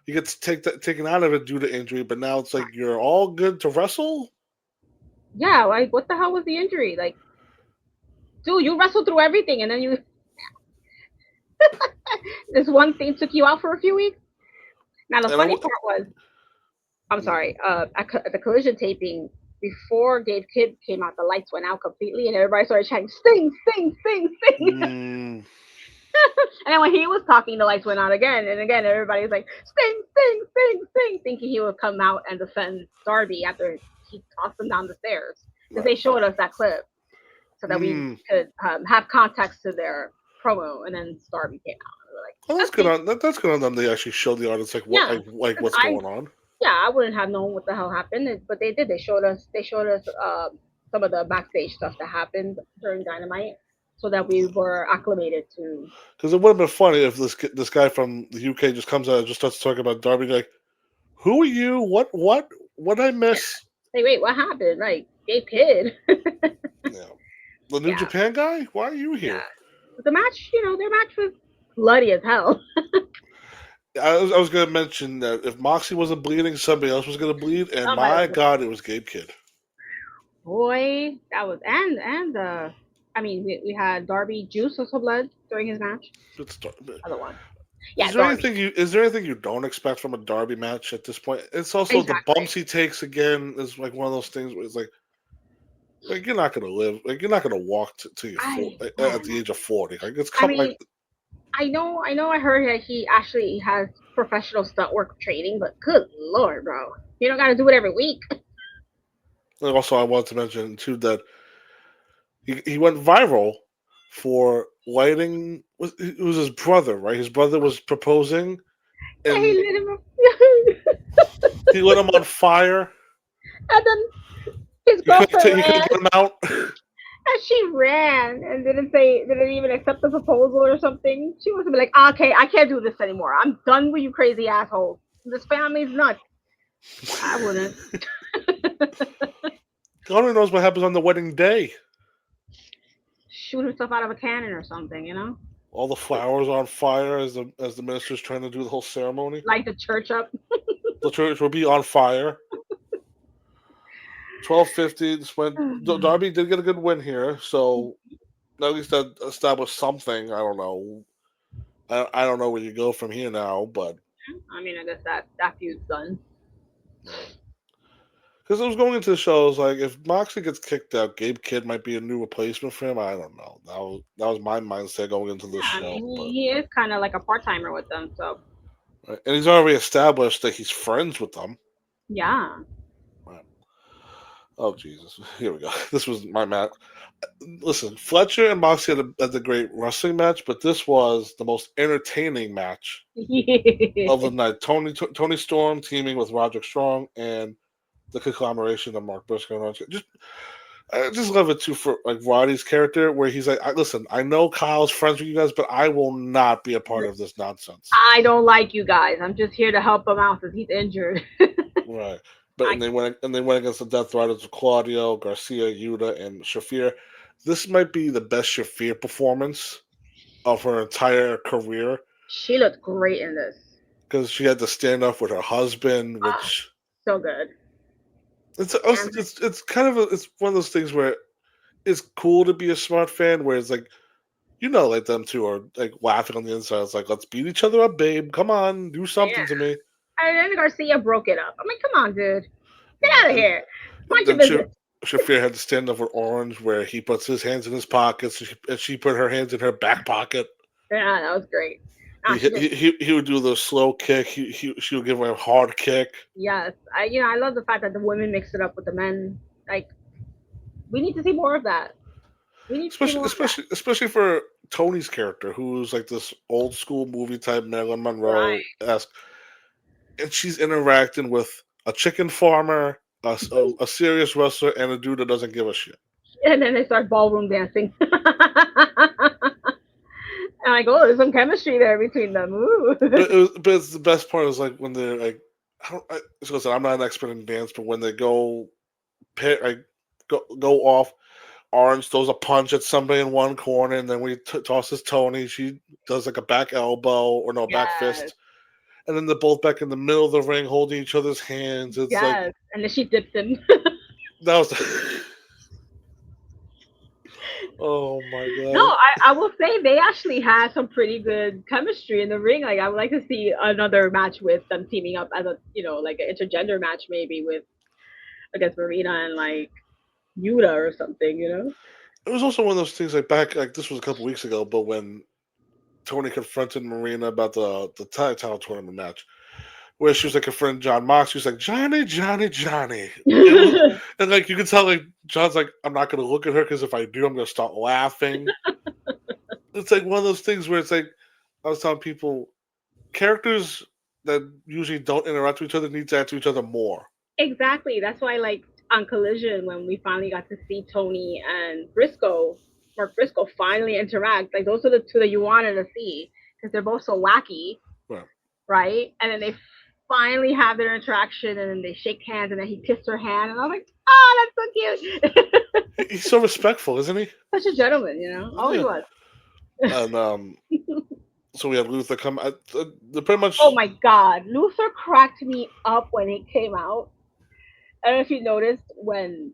He gets taken out of it due to injury, but now it's like you're all good to wrestle. yeah, like what the hell was the injury? Like, dude, you wrestled through everything, and then you this one thing took you out for a few weeks. Now the And funny part was, I'm sorry, at the collision taping before Gabe Kidd came out, the lights went out completely, and everybody started chanting "Sting, Sting, Sting, Sting." mm, And then when he was talking, the lights went out again, and again everybody was like "Sting, Sting, Sting, Sting," thinking he would come out and defend Darby after he tossed him down the stairs. Because right. they showed us that clip so that we could have context to their promo, and then Darby came out. And we were like, Well, that's good okay, on that's good on them. They actually show the audience yeah, like 'cause what's going on. yeah, I wouldn't have known what the hell happened, but they did. They showed us some of the backstage stuff that happened during Dynamite, so that we were acclimated to. Because it would have been funny if this guy from the UK just comes out and just starts talking about Darby. Like, who are you? What did I miss? Hey, wait, what happened? Right, Gabe Kidd. Yeah, the New Yeah, Japan guy. Why are you here? yeah. But the match, their match was bloody as hell. I was going to mention that if Moxie wasn't bleeding, somebody else was going to bleed, and Somebody my was like, God, it was Gabe Kidd. boy, that was and I mean, we had Darby juice of some blood during his match. Other one. Yeah, Darby. Is there anything you don't expect from a Darby match at this point? It's also the Exactly. bumps he takes again is like one of those things where it's like you're not gonna live, like you're not gonna walk to your at the age of 40. Like it's I come like mean, I heard that he actually has professional stunt work training, but good lord, bro, you don't got to do it every week. and also I wanted to mention too that he went viral for lighting. It was his brother, right? His brother was proposing, Yeah, he and lit him up. he lit him on fire. And then his girlfriend You couldn't ran, get him out. and she ran and didn't even accept the proposal or something. She must have been like, okay, I can't do this anymore. I'm done with you crazy assholes. This family's nuts. I wouldn't. God only knows what happens on the wedding day. Shoot himself out of a cannon or something, All the flowers on fire as the minister's trying to do the whole ceremony. Light the church up. The church will be on fire. 12:50. This went. Darby did get a good win here, so at least that established something. I don't know. I don't know where you go from here now, but I mean, I guess that feud's done. Because I was going into the show, I was like, if Moxley gets kicked out, Gabe Kidd might be a new replacement for him. I don't know. That was my mindset going into this Yeah, I show. mean, But he is kind of like a part timer with them. So right. And he's already established that he's friends with them. yeah, Right. Oh Jesus! Here we go. This was my match. Listen, Fletcher and Moxley had a great wrestling match, but this was the most entertaining match of the night. Tony Storm teaming with Roderick Strong and the conglomeration of Mark Briscoe and just I just love it too for like Roddy's character, where he's like, "Listen, I know Kyle's friends with you guys, but I will not be a part of this nonsense." I don't like you guys. I'm just here to help him out because he's injured. Right, but I, and they went against the Death Riders of Claudio, Garcia, Yuta, and Shafir. This might be the best Shafir performance of her entire career she looked great in this. because she had to stand up with her husband, Ah, which so good. And it's kind of it's one of those things where it's cool to be a smart fan, where it's like like them two are like laughing on the inside. It's like, let's beat each other up, babe. Come on, do something to yeah, me. and then Garcia broke it up. I'm like, come on, dude, get Right. out of here. And Mind your then business. Shafir had to stand up with Orange, where he puts his hands in his pockets, and she put her hands in her back pocket. Yeah, that was great. He She did. he would do the slow kick. She would give him a hard kick. Yes, I love the fact that the women mixed it up with the men. Like, we need to see more of that. We need to see Especially more of that. especially especially for Tony's character, who's like this old school movie type Marilyn Monroe Right. esque, and she's interacting with a chicken farmer, a serious wrestler, and a dude that doesn't give a shit. And then they start ballroom dancing. And I go, oh, there's some chemistry there between them. Ooh. But it's the best part is like when they're like, so listen, I'm not an expert in dance, but when they like go off, Orange throws a punch at somebody in one corner, and then when he tosses Tony, she does like a back elbow or no back Yes, fist, and then they're both back in the middle of the ring holding each other's hands. It's like yes. And then she dips him. that was. Oh my No, god! I will say they actually had some pretty good chemistry in the ring. Like, I would like to see another match with them teaming up as a, like an intergender match maybe with against Marina and like Yuta or something. It was also one of those things like back like this was a couple weeks ago, but when Tony confronted Marina about the tag title tournament match, where she was like a friend John Mox. She was like, Johnny, Johnny, Johnny. And like you can tell, like John's like, I'm not gonna look at her because if I do, I'm gonna start laughing. It's like one of those things where it's like I was telling people, characters that usually don't interact with each other need to act to each other more. Exactly. That's why, like, on Collision, when we finally got to see Tony and Briscoe, Mark Briscoe, finally interact, like, those are the two that you wanted to see because they're both so wacky, Right. right? And then they finally have their interaction and then they shake hands and then he kissed her hand. And I'm like, oh, that's so cute. He's so respectful, isn't he? Such a gentleman, Oh, he Yeah. was. And so we had Luther come. Pretty much. Oh my God. Luther cracked me up when it came out. I don't know if you noticed when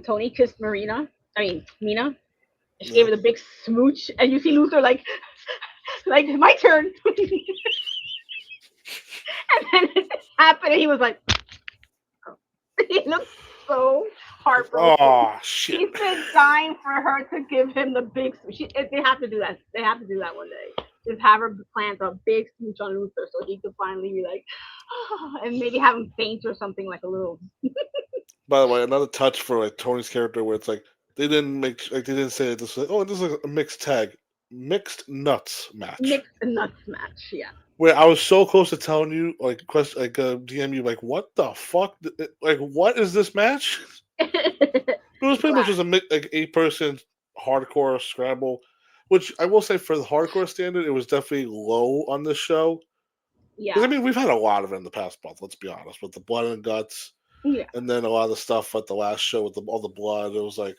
Tony kissed Mina, she gave her the big smooch, and you see Luther like, like my turn, and then it happened, and he was like, oh. He looked so heartbroken. Oh shit! He's been dying for her to give him the big smooch. They have to do that. They have to do that one day. Just have her plant a big smooch on Luther so he could finally be like, oh, and maybe have him faint or something like a little. By the way, another touch for like Tony's character where it's like they didn't say this was like, oh, this is a mixed nuts match. Mixed nuts match, yeah. Where I was so close to telling you DM you like what the fuck like what is this match? It was pretty much just a 8-person hardcore scramble, which I will say for the hardcore standard, it was definitely low on this show. Yeah. Because I mean, we've had a lot of it in the past month. Let's be honest, with the blood and guts, yeah, and then a lot of the stuff at the last show with all the blood. It was like,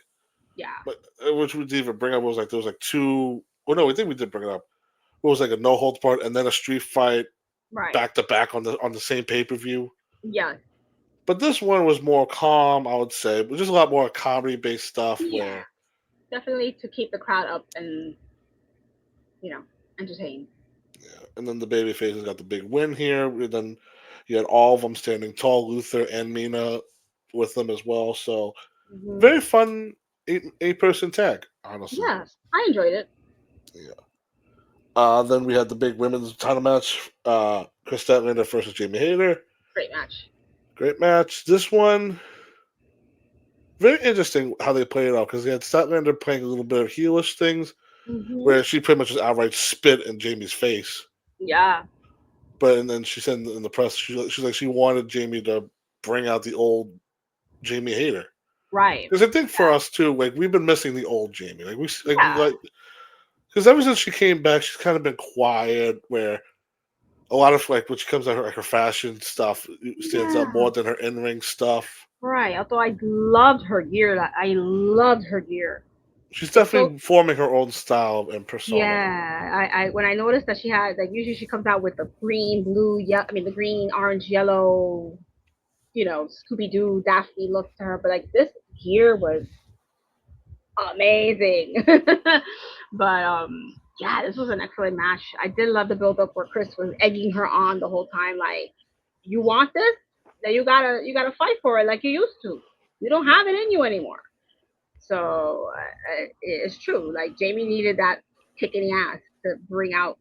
yeah, but which we didn't even bring up. It was like there was like two. Oh no, we think we did bring it up. It was like a no holds part, and then a street fight right. back to back on the same pay per view. Yeah. But this one was more calm, I would say. But just a lot more comedy based stuff. Yeah. Where Definitely to keep the crowd up and entertained. yeah, and then the baby faces got the big win here. And then you had all of them standing tall, Luther and Mina with them as well. So Mhm. very fun eight-person tag, honestly. Yeah, I enjoyed it. Yeah. Then we had the big women's title match. Chris Statlander versus Jamie Hayter. Great match. Great match. This one, very interesting how they played it out because they had Statlander playing a little bit of heelish things Mhm. where she pretty much just outright spit in Jamie's face. Yeah. But and then she said in the press, she's like she wanted Jamie to bring out the old Jamie Hayter. Right. Because I think for us too, like we've been missing the old Jamie. Like we Yeah. like because ever since she came back, she's kind of been quiet. Where a lot of like when she comes out her fashion stuff stands Yeah. out more than her in ring stuff. Right. Although I loved her gear. I loved her gear. She's It's so definitely forming her own style and persona. yeah. I when I noticed that she had like usually she comes out with the green, blue, yeah. I mean the green, orange, yellow. Scooby Doo, Daphne look to her, but like this gear was amazing. But yeah, this was an excellent match. I did love the build up where Chris was egging her on the whole time, like, you want this? Then you gotta fight for it like you used to. You don't have it in you anymore. So it's true. Like Jamie needed that kick in the ass to bring out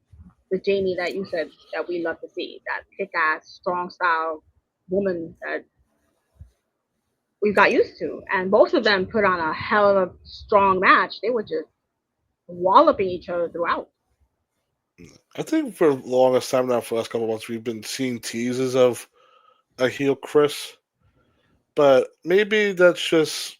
the Jamie that you said that we love to see. That kick ass, strong style woman that we got used to. And both of them put on a hell of a strong match. They were just walloping each other throughout. I think for the longest time now, for the last couple of months, we've been seeing teases of a heel Chris, but maybe that's just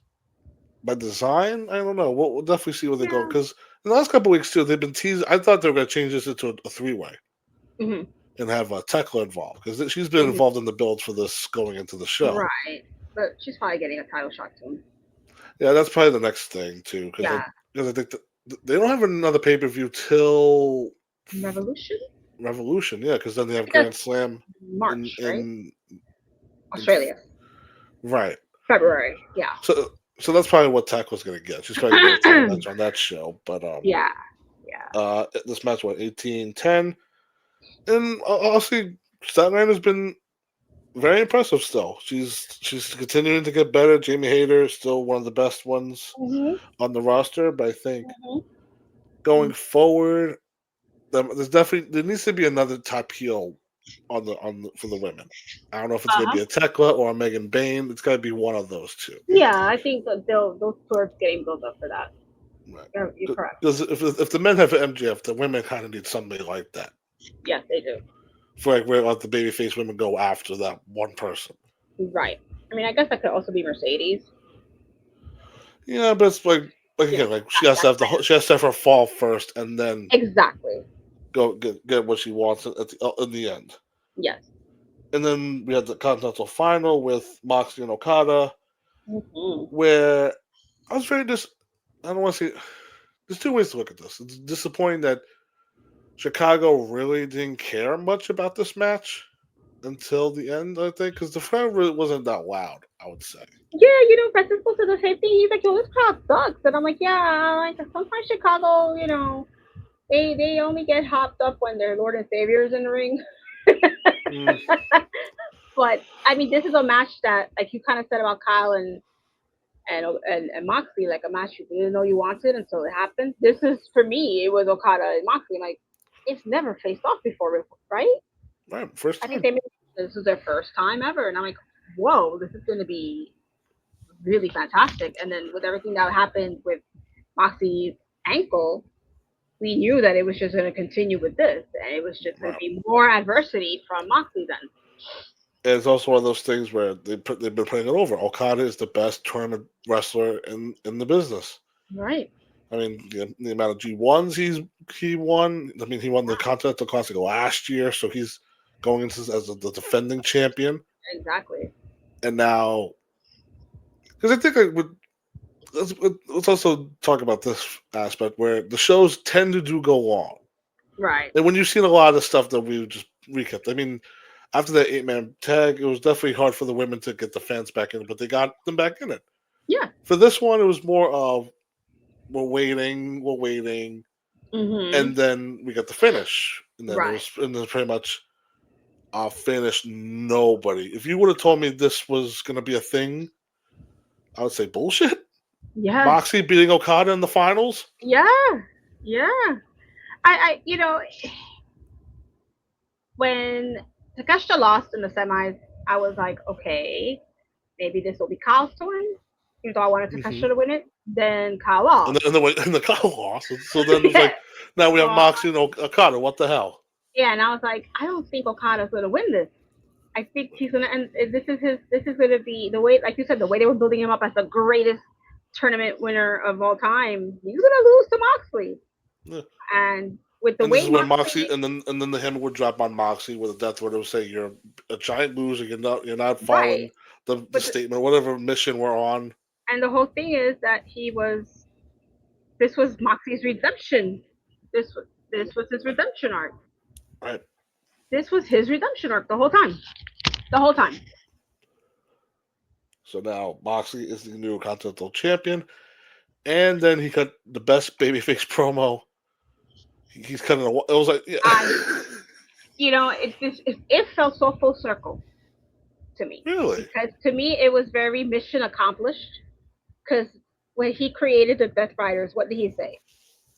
by design. I don't know. We'll definitely see where they go Yeah. because in the last couple of weeks too, they've been teasing. I thought they were going to change this into a three-way Hmm. and have Tekla involved because she's been Hmm. involved in the build for this going into the show. Right. But she's probably getting a title shot soon. Yeah, that's probably the next thing too Yeah. because I think they don't have another pay-per-view till Revolution? Revolution. Yeah, because then they have Because Grand Slam March, right? in Australia. right. February. Yeah. So that's probably what Tech was gonna get. She's probably gonna get a title match on that show. But Yeah. Yeah. this match went 18-10. And honestly, Statlander has been very impressive. Still, she's continuing to get better. Jamie Hayter is still one of the best ones Hmm. on the roster. But I think Hmm. going forward, there needs to be another top heel for the women. I don't know if it's gonna Uh-huh. be a Tekla or a Megan Bain. It's got to be one of those two. Yeah, I think that those two are getting built up for that. Right. You're correct. Because if the men have MJF, the women kind of need somebody like that. Yes, they do. For like where let the babyface women go after that one person. Right. I mean, I guess that could also be Mercedes. Yeah, but it's like again, like she has to have her fall first, and then Exactly. go get what she wants in the end. Yes. And then we had the Continental Final with Moxley and Okada, Hmm. where I was very I don't want to say. There's two ways to look at this. It's disappointing that Chicago really didn't care much about this match until the end, I think, because the crowd really wasn't that loud, I would say. Yeah, Francisco said the same thing. He's like, yo, this crowd sucks. And I'm like, yeah, like sometimes Chicago, they only get hopped up when their Lord and Savior is in the ring. Mm, But I mean, this is a match that, like you kind of said about Kyle and Moxley, like a match you didn't know you wanted until it happened. This is for me, it was Okada and Moxley. Like, it's never faced off before, right? right, first I think time. this is their first time ever, and I'm like, whoa, this is going to be really fantastic. And then with everything that happened with Moxie's ankle, we knew that it was just going to continue with this, and it was just going to Right. be more adversity from Moxley then. And it's also one of those things where they've been putting it over. Okada is the best tournament wrestler in the business. Right. I mean, the amount of G1s he won. I mean, he won the Continental Classic last year, so he's going into as the defending champion. Exactly. And now, because I think let's also talk about this aspect where the shows tend to go long. Right. And when you've seen a lot of the stuff that we just recapped, I mean, after that 8-man tag, it was definitely hard for the women to get the fans back in it, but they got them back in it. Yeah. For this one, it was more of we're waiting, Mm-hmm. and then we got the finish, and then Right. it was pretty much finish. Nobody. If you would have told me this was going to be a thing I would say bullshit. Yeah. Moxley beating Okada in the finals. Yeah. I when Takeshita lost in the semis, I was like, okay, maybe this will be Kyle's turn. Even though I wanted Takeshita to win it, then Kyle lost. And the Kyle lost. So then it's like, now we have Moxley and Okada. What the hell? Yeah, and I was like, I don't think Okada's gonna win this. I think he's gonna, and this is gonna be the way, like you said, the way they were building him up as the greatest tournament winner of all time. He's gonna lose to Moxley, and with the and way this is when Moxley, and then the hammer would drop on Moxley with a death word. It would say, "You're a giant loser. You're not following the statement, whatever mission we're on." And the whole thing is that this was Moxley's redemption. This was his redemption arc. Right. This was his redemption arc the whole time. The whole time. So now Moxley is the new Continental Champion, and then he cut the best babyface promo. He's cutting. It was like, yeah. It felt so full circle to me. Really? Because to me, it was very mission accomplished. Because when he created the Death Riders, what did he say?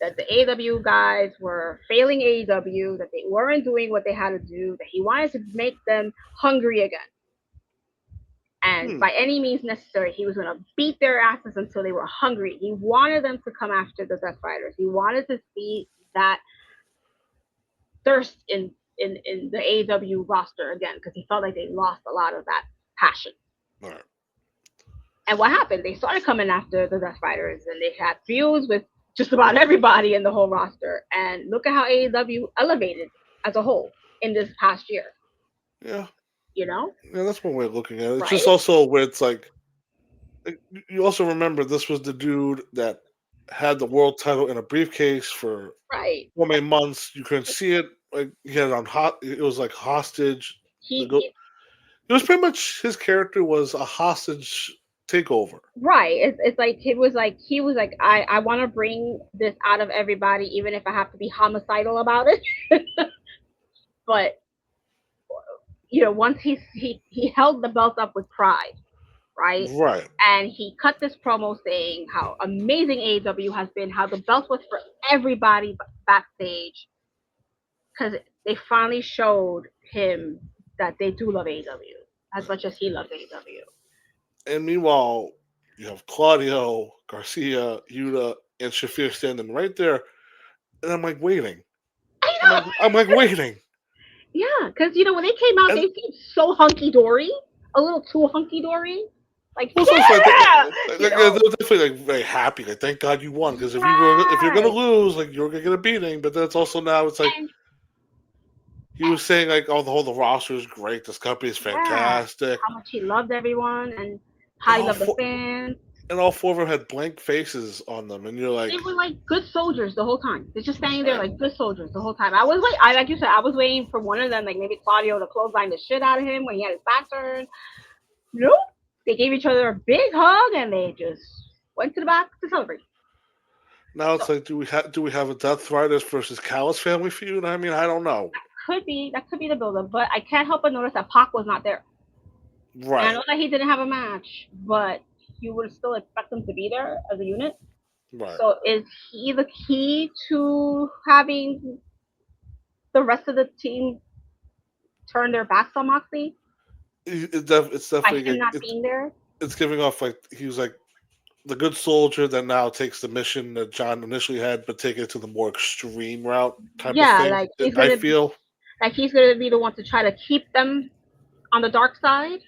That the AEW guys were failing AEW, that they weren't doing what they had to do, that he wanted to make them hungry again. And by any means necessary, he was going to beat their asses until they were hungry. He wanted them to come after the Death Riders. He wanted to see that thirst in the AEW roster again, because he felt like they lost a lot of that passion. Right. And what happened? They started coming after the Death Riders, and they had feuds with just about everybody in the whole roster. And look at how AEW elevated as a whole in this past year. Yeah. Yeah, that's one way of looking at it. It's just also where it's like, you also remember this was the dude that had the world title in a briefcase for so many months. You couldn't see it. Like, he had it on it was like hostage. It was pretty much, his character was a hostage takeover. Right. It's like he was like, I want to bring this out of everybody, even if I have to be homicidal about it. But once he held the belt up with pride, right? Right. And he cut this promo saying how amazing AEW has been, how the belt was for everybody backstage, because they finally showed him that they do love AEW as much as he loves AEW. And meanwhile, you have Claudio, Garcia, Yuta, and Shafir standing right there, and I'm like waiting. I'm like waiting. Yeah, because when they came out, they seemed so hunky dory, a little too hunky dory. Like, they're definitely like very happy. Like, thank God you won, because if you're gonna lose, like, you're gonna get a beating. But that's also now it's like he was saying like, oh, the roster is great. This company is fantastic. How much he loved everyone and how he loved the fans. And all four of them had blank faces on them, and you're like, they were like good soldiers the whole time. They're just standing there like good soldiers the whole time. Like you said, I was waiting for one of them, like maybe Claudio, to clothesline the shit out of him when he had his back turned. Nope. They gave each other a big hug and they just went to the back to celebrate. Now it's like, do we have a Death Riders versus Callis family feud? I mean, I don't know. That could be the build-up, but I can't help but notice that Pac was not there. Right. And I know that he didn't have a match, but you would still expect them to be there as a unit. Right. So is he the key to having the rest of the team turn their backs on Moxley? It's definitely by him not being there. It's giving off like he was like the good soldier that now takes the mission that John initially had, but take it to the more extreme route type of thing. Like I feel like he's going to be the one to try to keep them on the dark side.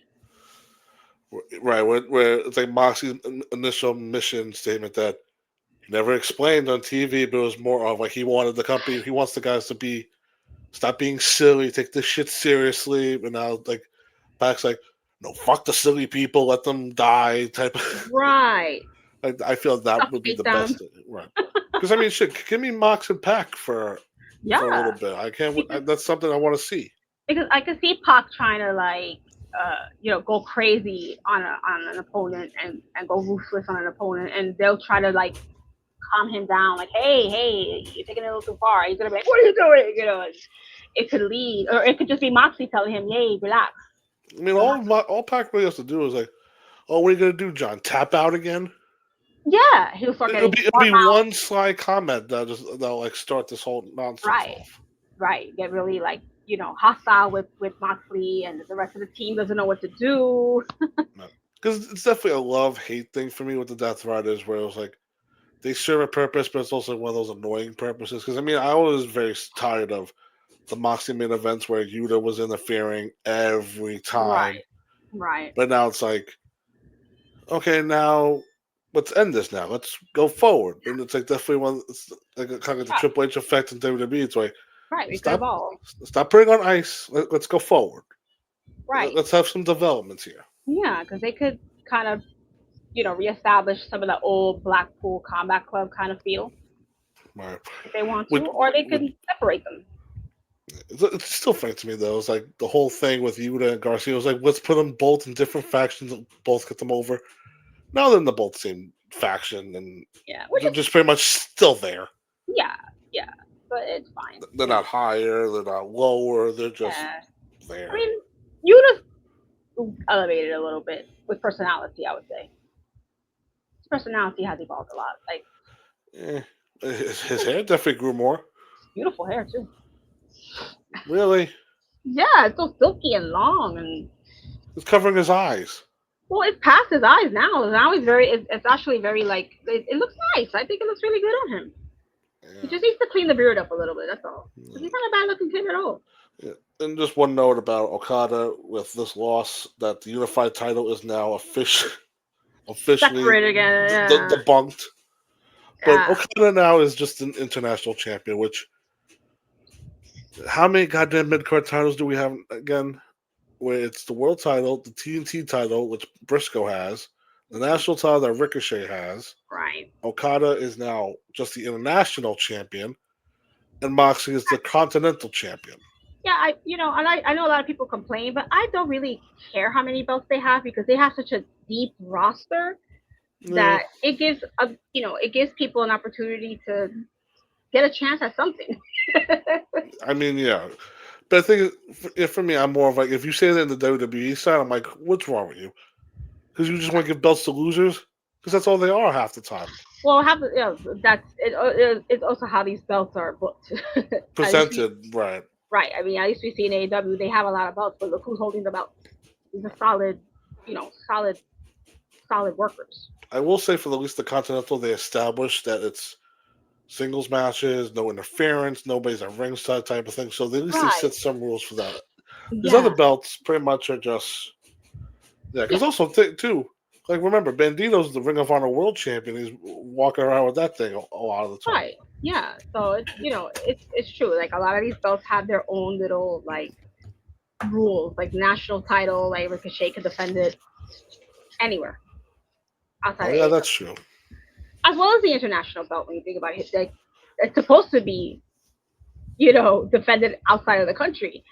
Right, where it's like Moxley's initial mission statement that he never explained on TV, but it was more of like he wanted the company, he wants the guys to stop being silly, take this shit seriously, but now like Pac's like, no, fuck the silly people, let them die type of. Right. I feel that would be the best. Right. Because I mean, shit, give me Mox and Pac for a little bit. I can't. That's something I want to see. Because I can see Pac trying to like, go crazy on an opponent and go ruthless on an opponent, and they'll try to like calm him down, like, hey, you're taking it a little too far. He's gonna be like, what are you doing? It could lead, or it could just be Moxley telling him, yay, relax. I mean, all Pac really has to do is like, "Oh, what are you gonna do, John? Tap out again?" Yeah, he'll start It'll getting be smart mouth. one sly comment that'll like start this whole nonsense Right. off. Right. Get really like, hostile with Moxley, and the rest of the team doesn't know what to do. Because it's definitely a love-hate thing for me with the Death Riders, where it was like they serve a purpose, but it's also one of those annoying purposes. Because I mean, I was very tired of the Moxley main events where Yuta was interfering every time. Right. But now it's like, okay, now let's end this. Now let's go forward, and it's like definitely one. It's like kind of like the Triple H effect in WWE. It's like Right. We could evolve. stop putting on ice. Let's go forward. Right. Let's have some developments here. Yeah, because they could kind of, reestablish some of the old Blackpool Combat Club kind of feel Right. if they want to, or they could separate them. It's still funny to me though. It's like the whole thing with Yuta and Garcia was like, let's put them both in different factions and both get them over. Now they're in the both same faction, and they're just pretty much still there. Yeah, but it's fine. They're not higher, they're not lower, they're just there. I mean, Yuta's elevated a little bit with personality, I would say. His personality has evolved a lot. Like, his hair definitely grew more. Beautiful hair too. Really? Yeah, it's so silky and long, and it's covering his eyes. Well, it's past his eyes now. Now he's it's actually very like it looks nice. I think it looks really good on him. Yeah. He just needs to clean the beard up a little bit. That's all. Yeah. He's not a bad looking kid at all. Yeah. And just one note about Okada with this loss, that the unified title is now officially separated again. Debunked. But Okada now is just an international champion, which how many goddamn mid-card titles do we have again? Where it's the world title, the TNT title, which Briscoe has, the national title that Ricochet has. Right. Okada is now just the international champion, and Moxley is the continental champion. Yeah, I know a lot of people complain, but I don't really care how many belts they have because they have such a deep roster that it gives people an opportunity to get a chance at something. I mean, yeah. But I think for me, I'm more of like, if you say that in the WWE side, I'm like, what's wrong with you? Because you just want to give belts to losers? Because that's all they are half the time. Well, that's it. It's also how these belts are booked. Presented, right. Right. I mean, I used to see in AEW, they have a lot of belts, but look who's holding the belts. These are solid workers. I will say for at least the Continental, they established that it's singles matches, no interference, nobody's at ringside type of thing. So at least they set some rules for that. These other belts pretty much are just because also too, like remember, Bandito's the Ring of Honor World Champion. He's walking around with that thing a lot of the time. Right. Yeah. So it's true. Like a lot of these belts have their own little like rules. Like national title, like Ricochet can defend it anywhere outside. That's true. As well as the international belt, when you think about it, like, it's supposed to be, defended outside of the country.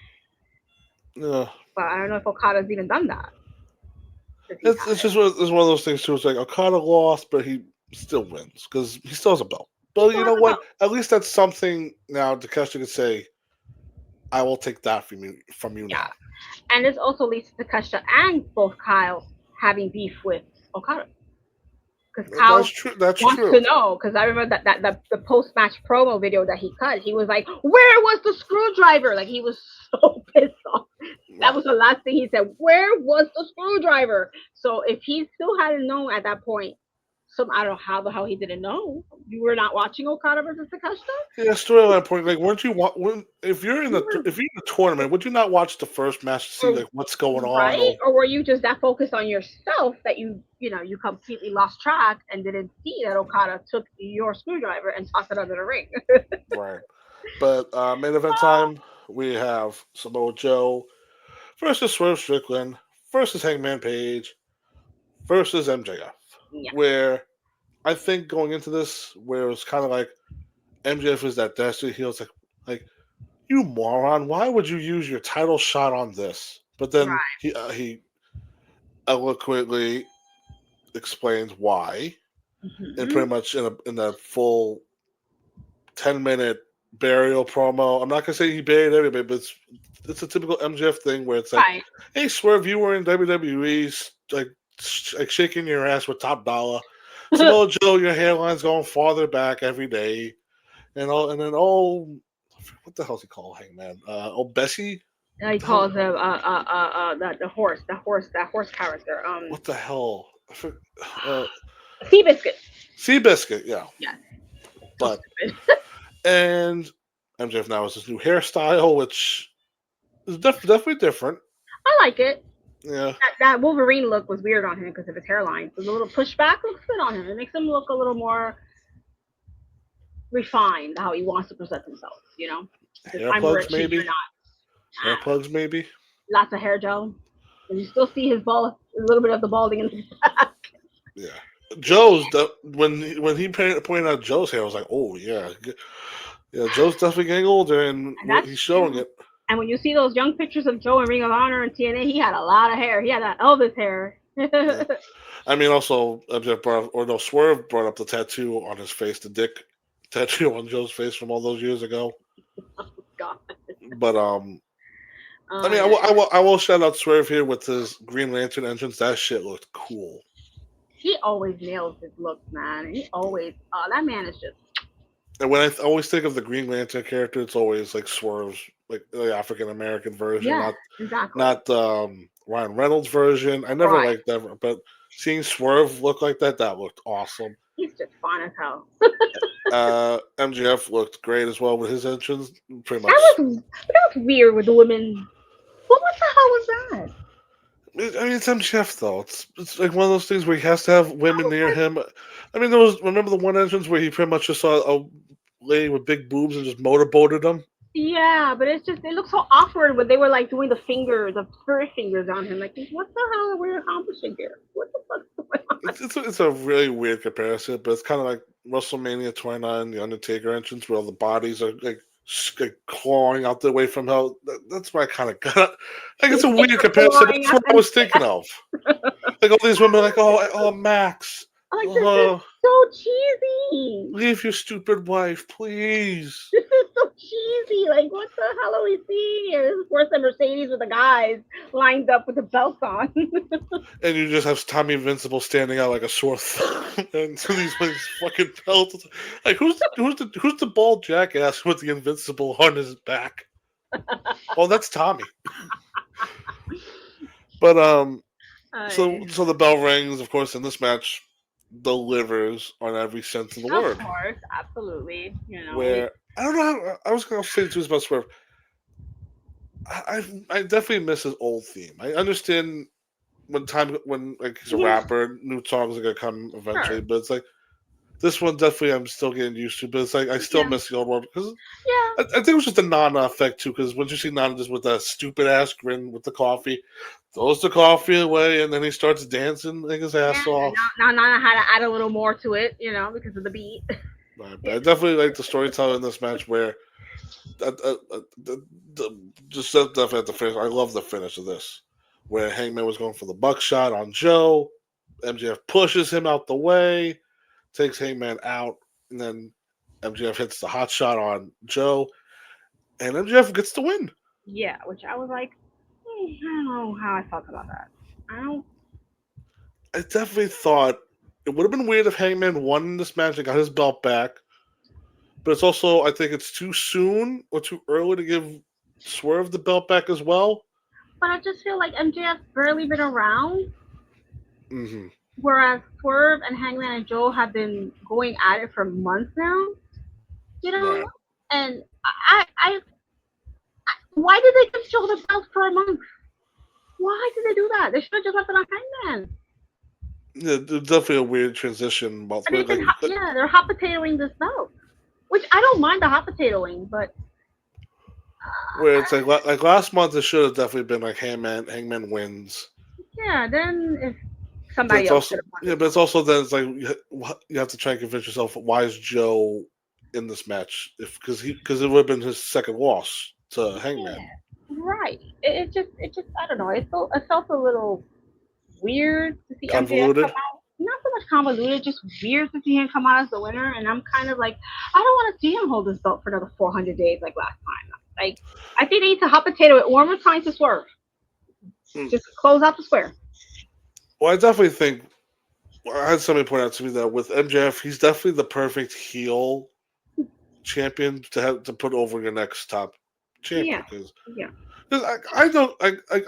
Yeah. But I don't know if Okada's even done that. It's just one of those things too. It's like Okada lost, but he still wins because he still has a belt. But you know what? At least that's something now. Takeshita could say, "I will take that from you now." And this also leads to Takeshita and both Kyle having beef with Okada. Because Kyle wants to know. Because I remember that the post-match promo video that he cut, he was like, "Where was the screwdriver?" Like he was so pissed off. That was the last thing he said. Where was the screwdriver? So if he still hadn't known at that point, I don't know how the hell he didn't know. You were not watching Okada versus Takeshita? Yeah, storyline point. Like, weren't you? If you're in the tournament, would you not watch the first match to see like what's going on? Right? Or were you just that focused on yourself that you completely lost track and didn't see that Okada took your screwdriver and tossed it under the ring? Right. But main event time, we have Samoa Joe versus Swerve Strickland versus Hangman Page versus MJF. Yeah. Where I think going into this, where it was kind of like MJF is that dastardly heel. It's like you moron, why would you use your title shot on this? But then he eloquently explains why, and pretty much in a full 10-minute burial promo. I'm not gonna say he buried everybody, but it's a typical MJF thing where it's like, hey Swerve, you were in WWE like like shaking your ass with top dollar. Samoa Joe, your hairline's going farther back every day, and then what the hell's he called Hangman? Bessie. He calls him the horse character. What the hell? Seabiscuit. Seabiscuit, yeah. Yeah. But and MJF now has this new hairstyle, which is definitely different. I like it. Yeah. That Wolverine look was weird on him because of his hairline. So the little pushback looks good on him. It makes him look a little more refined how he wants to present himself. You know. Hair plugs maybe. Hair plugs maybe. Lots of hair gel. And you still see his a little bit of the balding in the back. Yeah. When he pointed out Joe's hair, I was like, oh yeah, Joe's definitely getting older, and he's showing it. And when you see those young pictures of Joe in Ring of Honor and TNA, he had a lot of hair. He had that Elvis hair. Yeah. I mean, also Swerve brought up the tattoo on his face, the dick tattoo on Joe's face from all those years ago. Oh God. But I mean, I will shout out Swerve here with his Green Lantern entrance. That shit looked cool. He always nails his looks, man. That man is just. And when I always think of the Green Lantern character, it's always like Swerve's, like the African American version, not Ryan Reynolds' version. I never liked that, but seeing Swerve look like that looked awesome. He's just fun as hell. MJF looked great as well with his entrance. Pretty much. That was weird with the women. What the hell was that? I mean, it's MJF though. It's like one of those things where he has to have women near him. I mean, remember the one entrance where he pretty much just saw a lady with big boobs and just motorboated them? Yeah, but it looked so awkward when they were like doing the spirit fingers on him. Like, what the hell are we accomplishing here? What the fuck's going on? It's a really weird comparison, but it's kind of like WrestleMania 29, the Undertaker entrance, where all the bodies are like clawing out their way from hell. That's why I kind of got. Like, it's a weird comparison. That's what I was thinking of. Like all these women, are like, oh, Max. Like, this is so cheesy. Leave your stupid wife, please. This is so cheesy. Like, what the hell are we seeing here? This is worse than Mercedes with the guys lined up with the belts on. And you just have Tommy Invincible standing out like a sore thumb, and so these fucking belts. Like, who's the bald jackass with the Invincible on his back? Oh, that's Tommy. But so the bell rings, of course, in this match. Delivers on every sense of the word. Of course, absolutely. You know, where I don't know how I was going to say this about Swerve. I definitely miss his old theme. I understand when like he's a rapper, new songs are going to come eventually, but it's like this one definitely I'm still getting used to. But it's like I still miss the old one because I think it was just a Nana effect too. Because once you see Nana just with that stupid ass grin with the coffee. Throws the coffee away, and then he starts dancing like his ass off. Now I had to add a little more to it, you know, because of the beat. Right, but I definitely like the storytelling in this match where just definitely at the finish. I love the finish of this, where Hangman was going for the buckshot on Joe. MJF pushes him out the way, takes Hangman out, and then MJF hits the hot shot on Joe, and MJF gets the win. Yeah, which I was like, I don't know how I felt about that. I definitely thought it would have been weird if Hangman won this match and got his belt back. But it's also, I think it's too soon or too early to give Swerve the belt back as well. But I just feel like MJF's barely been around. Mm-hmm. Whereas Swerve and Hangman and Joe have been going at it for months now. You know? Right. And I why did they give Joe the belt for a month? Why did they do that? They should have just left it on Hangman. Yeah, there's definitely a weird transition. They're hot potatoing this belt, which I don't mind the hot potatoing, but where it's like last month, it should have definitely been like Hangman wins. Yeah, then if somebody else should have won. Yeah, but it's also then it's like you have to try and convince yourself why is Joe in this match because it would have been his second loss to Hangman. Yeah, right. It just I don't know. It felt a little weird to see MJF come out. Not so much convoluted, just weird to see him come out as the winner. And I'm kind of like, I don't want to see him hold this belt for another 400 days like last time. Like, I think they need to hot potato it one more time to Swerve. Just close out the square. Well, I definitely think I had somebody point out to me that with MJF, he's definitely the perfect heel champion to have to put over your next top Yeah, champion. Because yeah. I don't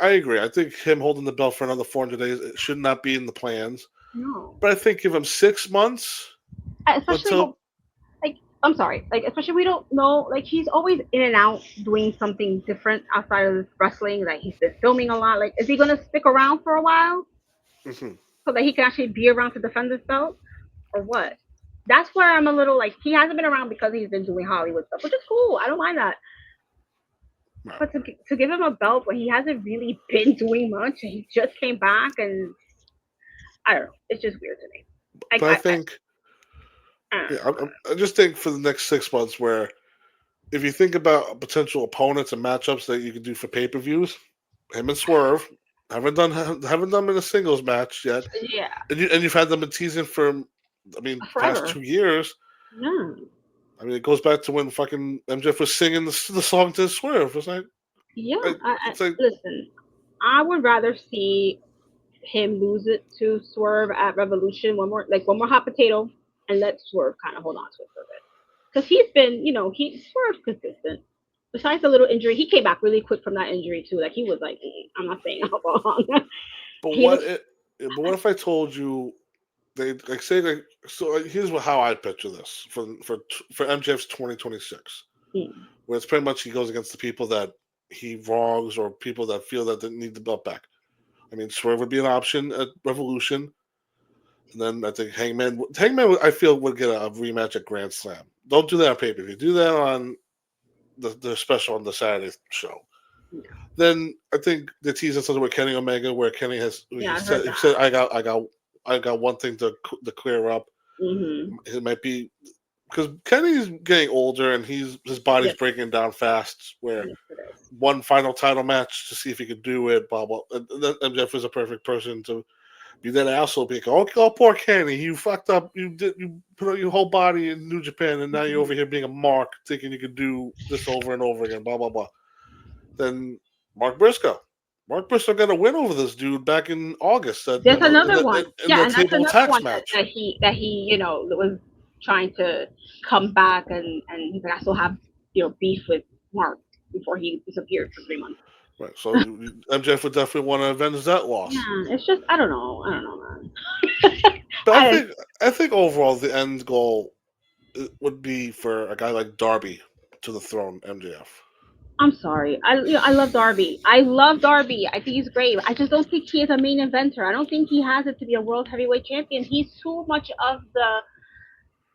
I agree. I think him holding the belt for another 400 days it should not be in the plans. No, But I think give him 6 months especially until like I'm sorry, like especially we don't know, like he's always in and out doing something different outside of wrestling. Like he's been filming a lot. Like is he gonna stick around for a while mhm. so that he can actually be around to defend his belt or what? That's where I'm a little like he hasn't been around because he's been doing Hollywood stuff, which is cool. I don't mind that. No. But to give him a belt when he hasn't really been doing much and he just came back and I don't know, it's just weird to me. Like But I think I don't yeah, know. I just think for the next 6 months where if you think about potential opponents and matchups that you could do for pay-per-views, him and Swerve haven't done them in a singles match yet. Yeah, And you've had them in teasing for, I mean, past forever. 2 years. Yeah. I mean, it goes back to when fucking MJF was singing the song to Swerve. Yeah, It's like, listen, I would rather see him lose it to Swerve at Revolution one more hot potato, and let Swerve kind of hold on to it for a bit. Because he's been, he Swerve's consistent. Besides the little injury, he came back really quick from that injury too. Like he was like, I'm not staying out long. but he what looks, it, but what if I told you they like say like so? Here's how I picture this for MJF's 2026, mm, where it's pretty much he goes against the people that he wrongs or people that feel that they need the belt back. I mean, Swerve would be an option at Revolution. And then I think Hangman, I feel would get a rematch at Grand Slam. Don't do that on pay per view. Do that on the special on the Saturday show. Then I think they're teasing something with Kenny Omega, where Kenny has yeah, I heard he that. said I got one thing to clear up. Hmm. It might be because Kenny's getting older and his body's Yes, breaking down fast. Where yes, it is. one final title match to see if he could do it. Blah blah. And then MJF is a perfect person to be that asshole. Be like, oh, poor Kenny, you fucked up. You put out your whole body in New Japan, and now you're over here being a mark, thinking you could do this over and over again. Blah blah blah. Then Mark Briscoe. Mark Briscoe got a win over this dude back in August There's another one. in Yeah, the and that's table another attacks one match. that he was trying to come back and he's like I still have beef with Mark before he disappeared for 3 months. Right. So MJF would definitely want to avenge that loss. Yeah, it's just I don't know, man. But I I think overall the end goal would be for a guy like Darby to the throne, MJF. I'm sorry. I love Darby. I love Darby. I think he's great. I just don't think he is a main eventer. I don't think he has it to be a world heavyweight champion. He's too much of the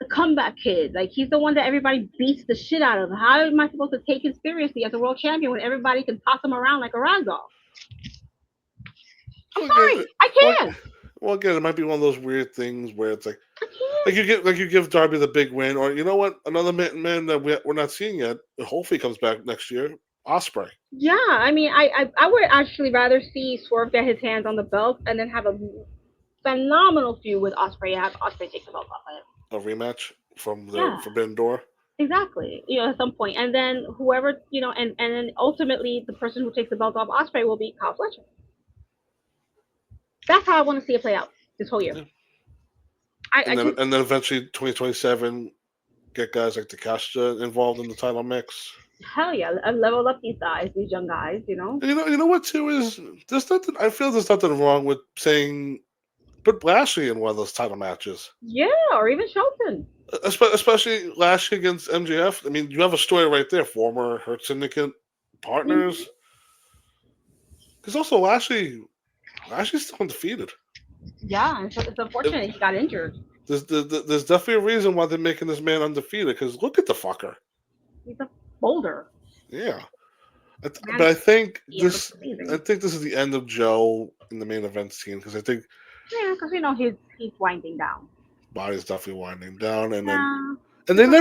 comeback kid. Like he's the one that everybody beats the shit out of. How am I supposed to take him seriously as a world champion when everybody can toss him around like a rag doll? I'm Well, again, sorry. I well, can't. well, again, it might be one of those weird things where it's I can't. you give Darby the big win, or you know what, another man that we're not seeing yet. Hopefully, comes back next year. Osprey, Yeah, I mean, I would actually rather see Swerve get his hands on the belt and then have a phenomenal feud with Osprey and have Osprey take the belt off of him. a rematch from the Yeah, Forbidden Door. exactly. At some point, and then whoever and then ultimately the person who takes the belt off Osprey will be Kyle Fletcher. That's how I want to see it play out this whole year. Yeah. I just And then eventually 2027 get guys like Takashita involved in the title mix. hell yeah, I level up these young guys. And you know what too is there's nothing. I feel there's nothing wrong with saying put Lashley in one of those title matches. Yeah, or even Shelton. Especially Lashley against MJF. I mean, you have a story right there. Former Hurt Syndicate Hmm. partners. Because also Lashley's still undefeated. Yeah, it's If- unfortunate he got injured. there's definitely a reason why they're making this man undefeated. Because look at the fucker. He's a boulder. Yeah, but Man, he looks I amazing. think this is the end of Joe in the main event scene because I think Yeah, because he's winding down. body's definitely winding down, Yeah, and he's they like,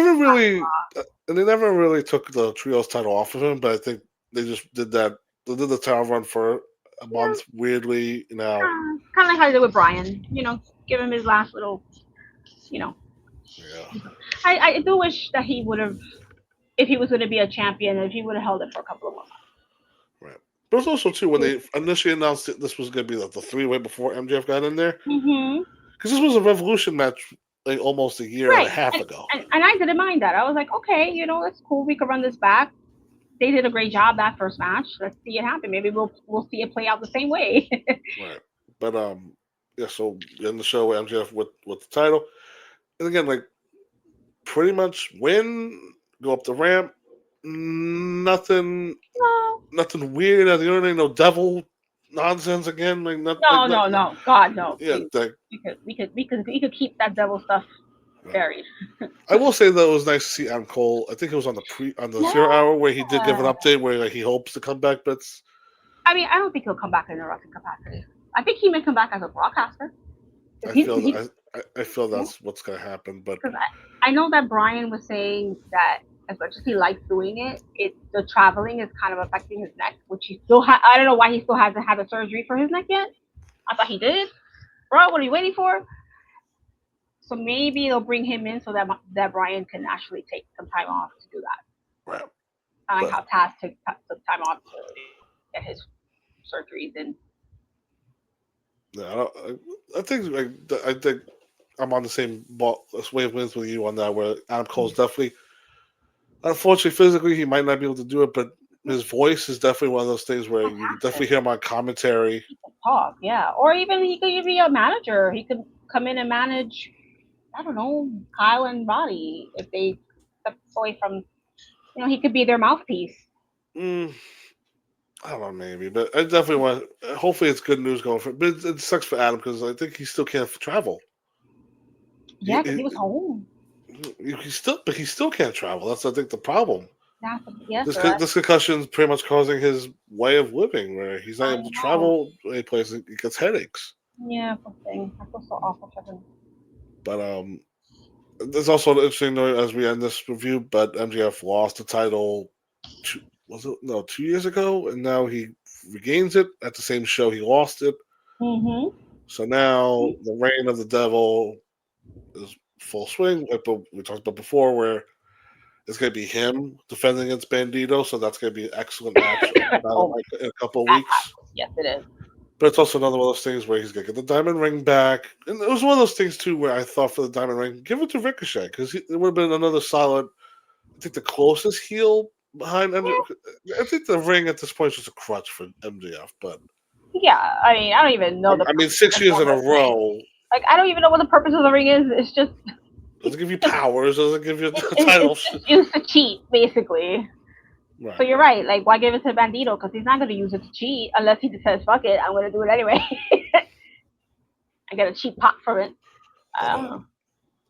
never really took the trios title off of him. But I think they just did that. They did the title run for a yeah, month weirdly. kind of like how they did with Brian. Give him his last little. You know, Yeah. I do wish that he would have, if he was going to be a champion, if he would have held it for a couple of more months. Right. But it's also too when they initially announced that this was going to be like the 3-way before MJF got in there, because this was a Revolution match like almost a year and a Right. half ago. And I didn't mind that. I was like, okay, it's cool. We could run this back. They did a great job that first match. Let's see it happen. Maybe we'll see it play out the same way. Right. But yeah. So in the show, MJF with the title, and again, like pretty much win, go up the ramp. Nothing weird. You know what I mean? No devil nonsense again. Like nothing. No. God, no. Yeah. Like, we could keep that devil stuff buried. I will say though, it was nice to see Adam Cole. I think it was on the 0 hour where he did give an update where like, he hopes to come back. But I mean, I don't think he'll come back in a wrestling capacity. I think he may come back as a broadcaster. I feel that's what's going to happen. But I know that Brian was saying that as much as he likes doing it, the traveling is kind of affecting his neck, which he still I don't know why he still hasn't had the surgery for his neck yet. I thought he did. Bro, what are you waiting for? So maybe they'll bring him in so that Brian can actually take some time off to do that. Right. I like how Taz took some time off to get his surgeries in. Yeah, I think I'm on the same wavelength with you on that. Where Adam Cole's definitely, unfortunately, physically he might not be able to do it, but his voice is definitely one of those things where you definitely hear him on commentary. He can talk, yeah, or even he could be a manager. He could come in and manage. I don't know, Kyle and Roddy if they step away from. He could be their mouthpiece. I don't know, maybe, but I definitely want. Hopefully, it's good news going for. But it sucks for Adam because I think he still can't travel. Yeah, because he was home. He still can't travel. That's I think the problem. This concussion is pretty much causing his way of living, where he's not able to travel any place. He gets headaches. Yeah, poor thing. I feel so awful for him. But there's also an interesting note as we end this review. But MJF lost the title. 2 years ago, and now he regains it at the same show he lost it. So now the reign of the devil is full swing. Like we talked about before, where it's going to be him defending against Bandito. So that's going to be an excellent match in a couple of weeks. Yes, it is. But it's also another one of those things where he's going to get the diamond ring back. And it was one of those things, too, where I thought for the diamond ring, give it to Ricochet, because it would have been another solid, I think the closest heel behind MJF. I think the ring at this point is just a crutch for MJF, but yeah, I mean, I don't even know. 6 years in a row. Like, I don't even know what the purpose of the ring is. It's just doesn't give you powers. Doesn't give you titles. It's used to cheat, basically. Right. So you're right. Like, why give it to Bandito? Because he's not going to use it to cheat unless he just says, "Fuck it, I'm going to do it anyway." I get a cheap pop from it. I don't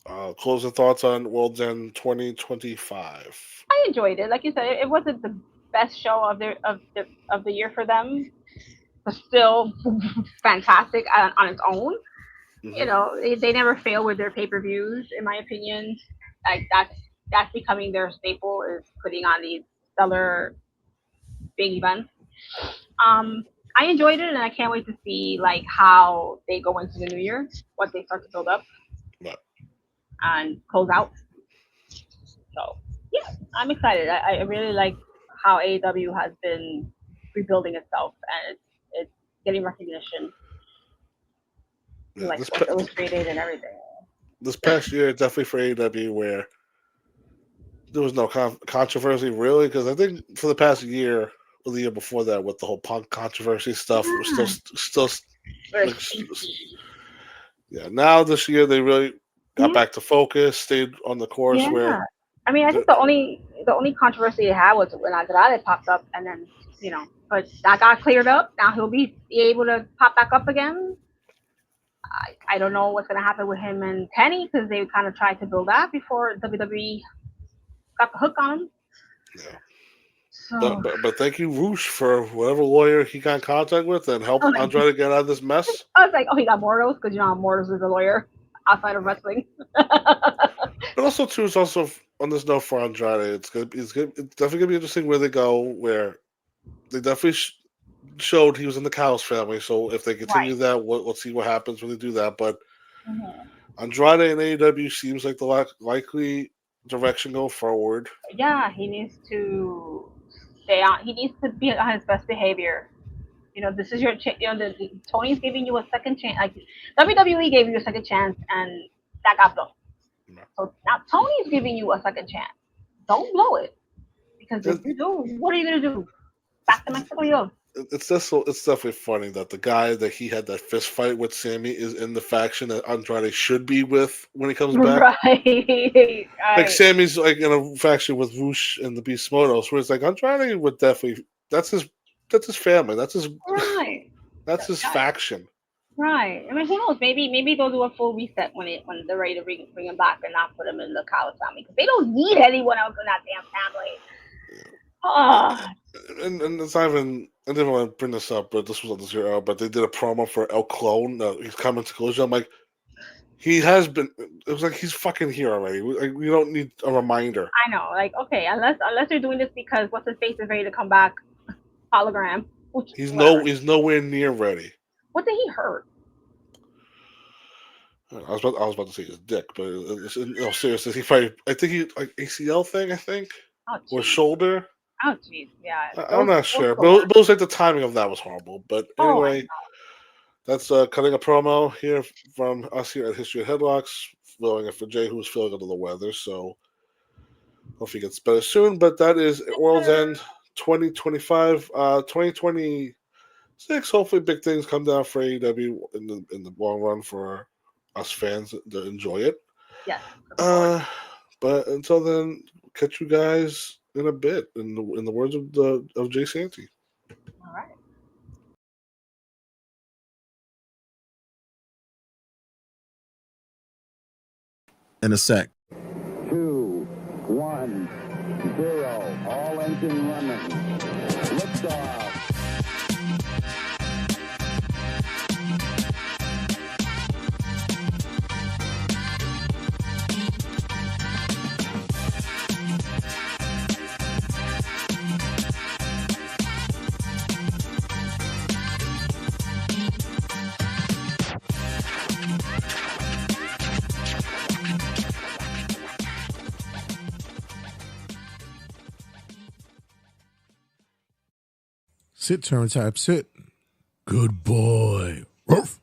know. Closing thoughts on World's End 2025. I enjoyed it. Like you said, it wasn't the best show of the year for them, but still fantastic on its own. They never fail with their pay-per-views, in my opinion. Like that's becoming their staple, is putting on these stellar big events. I enjoyed it, and I can't wait to see like how they go into the new year, what they start to build up. Right. And close out. So yeah, I'm excited. I really like how AEW has been rebuilding itself, and it's getting recognition. Yeah, like Sports Illustrated and everything. This past year, definitely for AEW, where there was no controversy really, because I think for the past year or the year before that, with the whole Punk controversy stuff, we're still. Yeah, now this year they really got back to focus, stayed on the course. Where I mean, I think the only controversy they had was when Andrade popped up, and then but that got cleared up. Now he'll be able to pop back up again. I don't know what's going to happen with him and Kenny, because they kind of tried to build that before WWE got the hook on him. Yeah. So, but thank you, Roosh, for whatever lawyer he got in contact with and helped Andrade get out of this mess. I was like, he got Mordos, because Mordos is a lawyer outside of wrestling. But also, too, it's also on this note for Andrade, it's definitely gonna be interesting where they go. Where they definitely showed he was in the Cows family, so if they continue that, we'll see what happens when they do that. But Andrade and AEW seems like the likely direction going forward. Yeah, he needs to stay on. He needs to be on his best behavior this is your chance. Tony's giving you a second chance. Like WWE gave you a second chance, and that got blown. So now Tony's giving you a second chance. Don't blow it, because if you do, what are you gonna do? Back to Mexico, yo. It's definitely funny that the guy that he had that fist fight with Sammy is in the faction that Andrade should be with when he comes back. Right. Like Sammy's like in a faction with Roosh and the Beast Modus, where it's like Andrade would definitely that's his family. That's his That's his faction. Right. I mean, who knows? Maybe they'll do a full reset when they're ready to bring him back and not put him in the Callis family, because they don't need anyone else in that damn family. And it's not even. I didn't want to bring this up, but this was on the zero. But they did a promo for El Clone. He's coming to Collision. I'm like, he has been. It was like he's fucking here already. We don't need a reminder. I know. Like, okay, unless they're doing this because what's his face is ready to come back, hologram. He's nowhere near ready. What did he hurt? I was about to say his dick, but no, seriously, I think he like ACL thing. I think or shoulder. Oh jeez, yeah. I'm not sure, but it was like the timing of that was horrible. But anyway, that's cutting a promo here from us here at History of Headlocks, filling it for Jay, who's feeling under the weather. So hope he gets better soon. But that is World's End 2025, 2026. Hopefully, big things come down for AEW in the long run for us fans to enjoy it. Yes. But until then, catch you guys in a bit. In the words of Jay Santee. All right. In a sec. 2, 1, 0. All engine running. Liftoff. Sit, turn type, sit. Good boy. Ruff.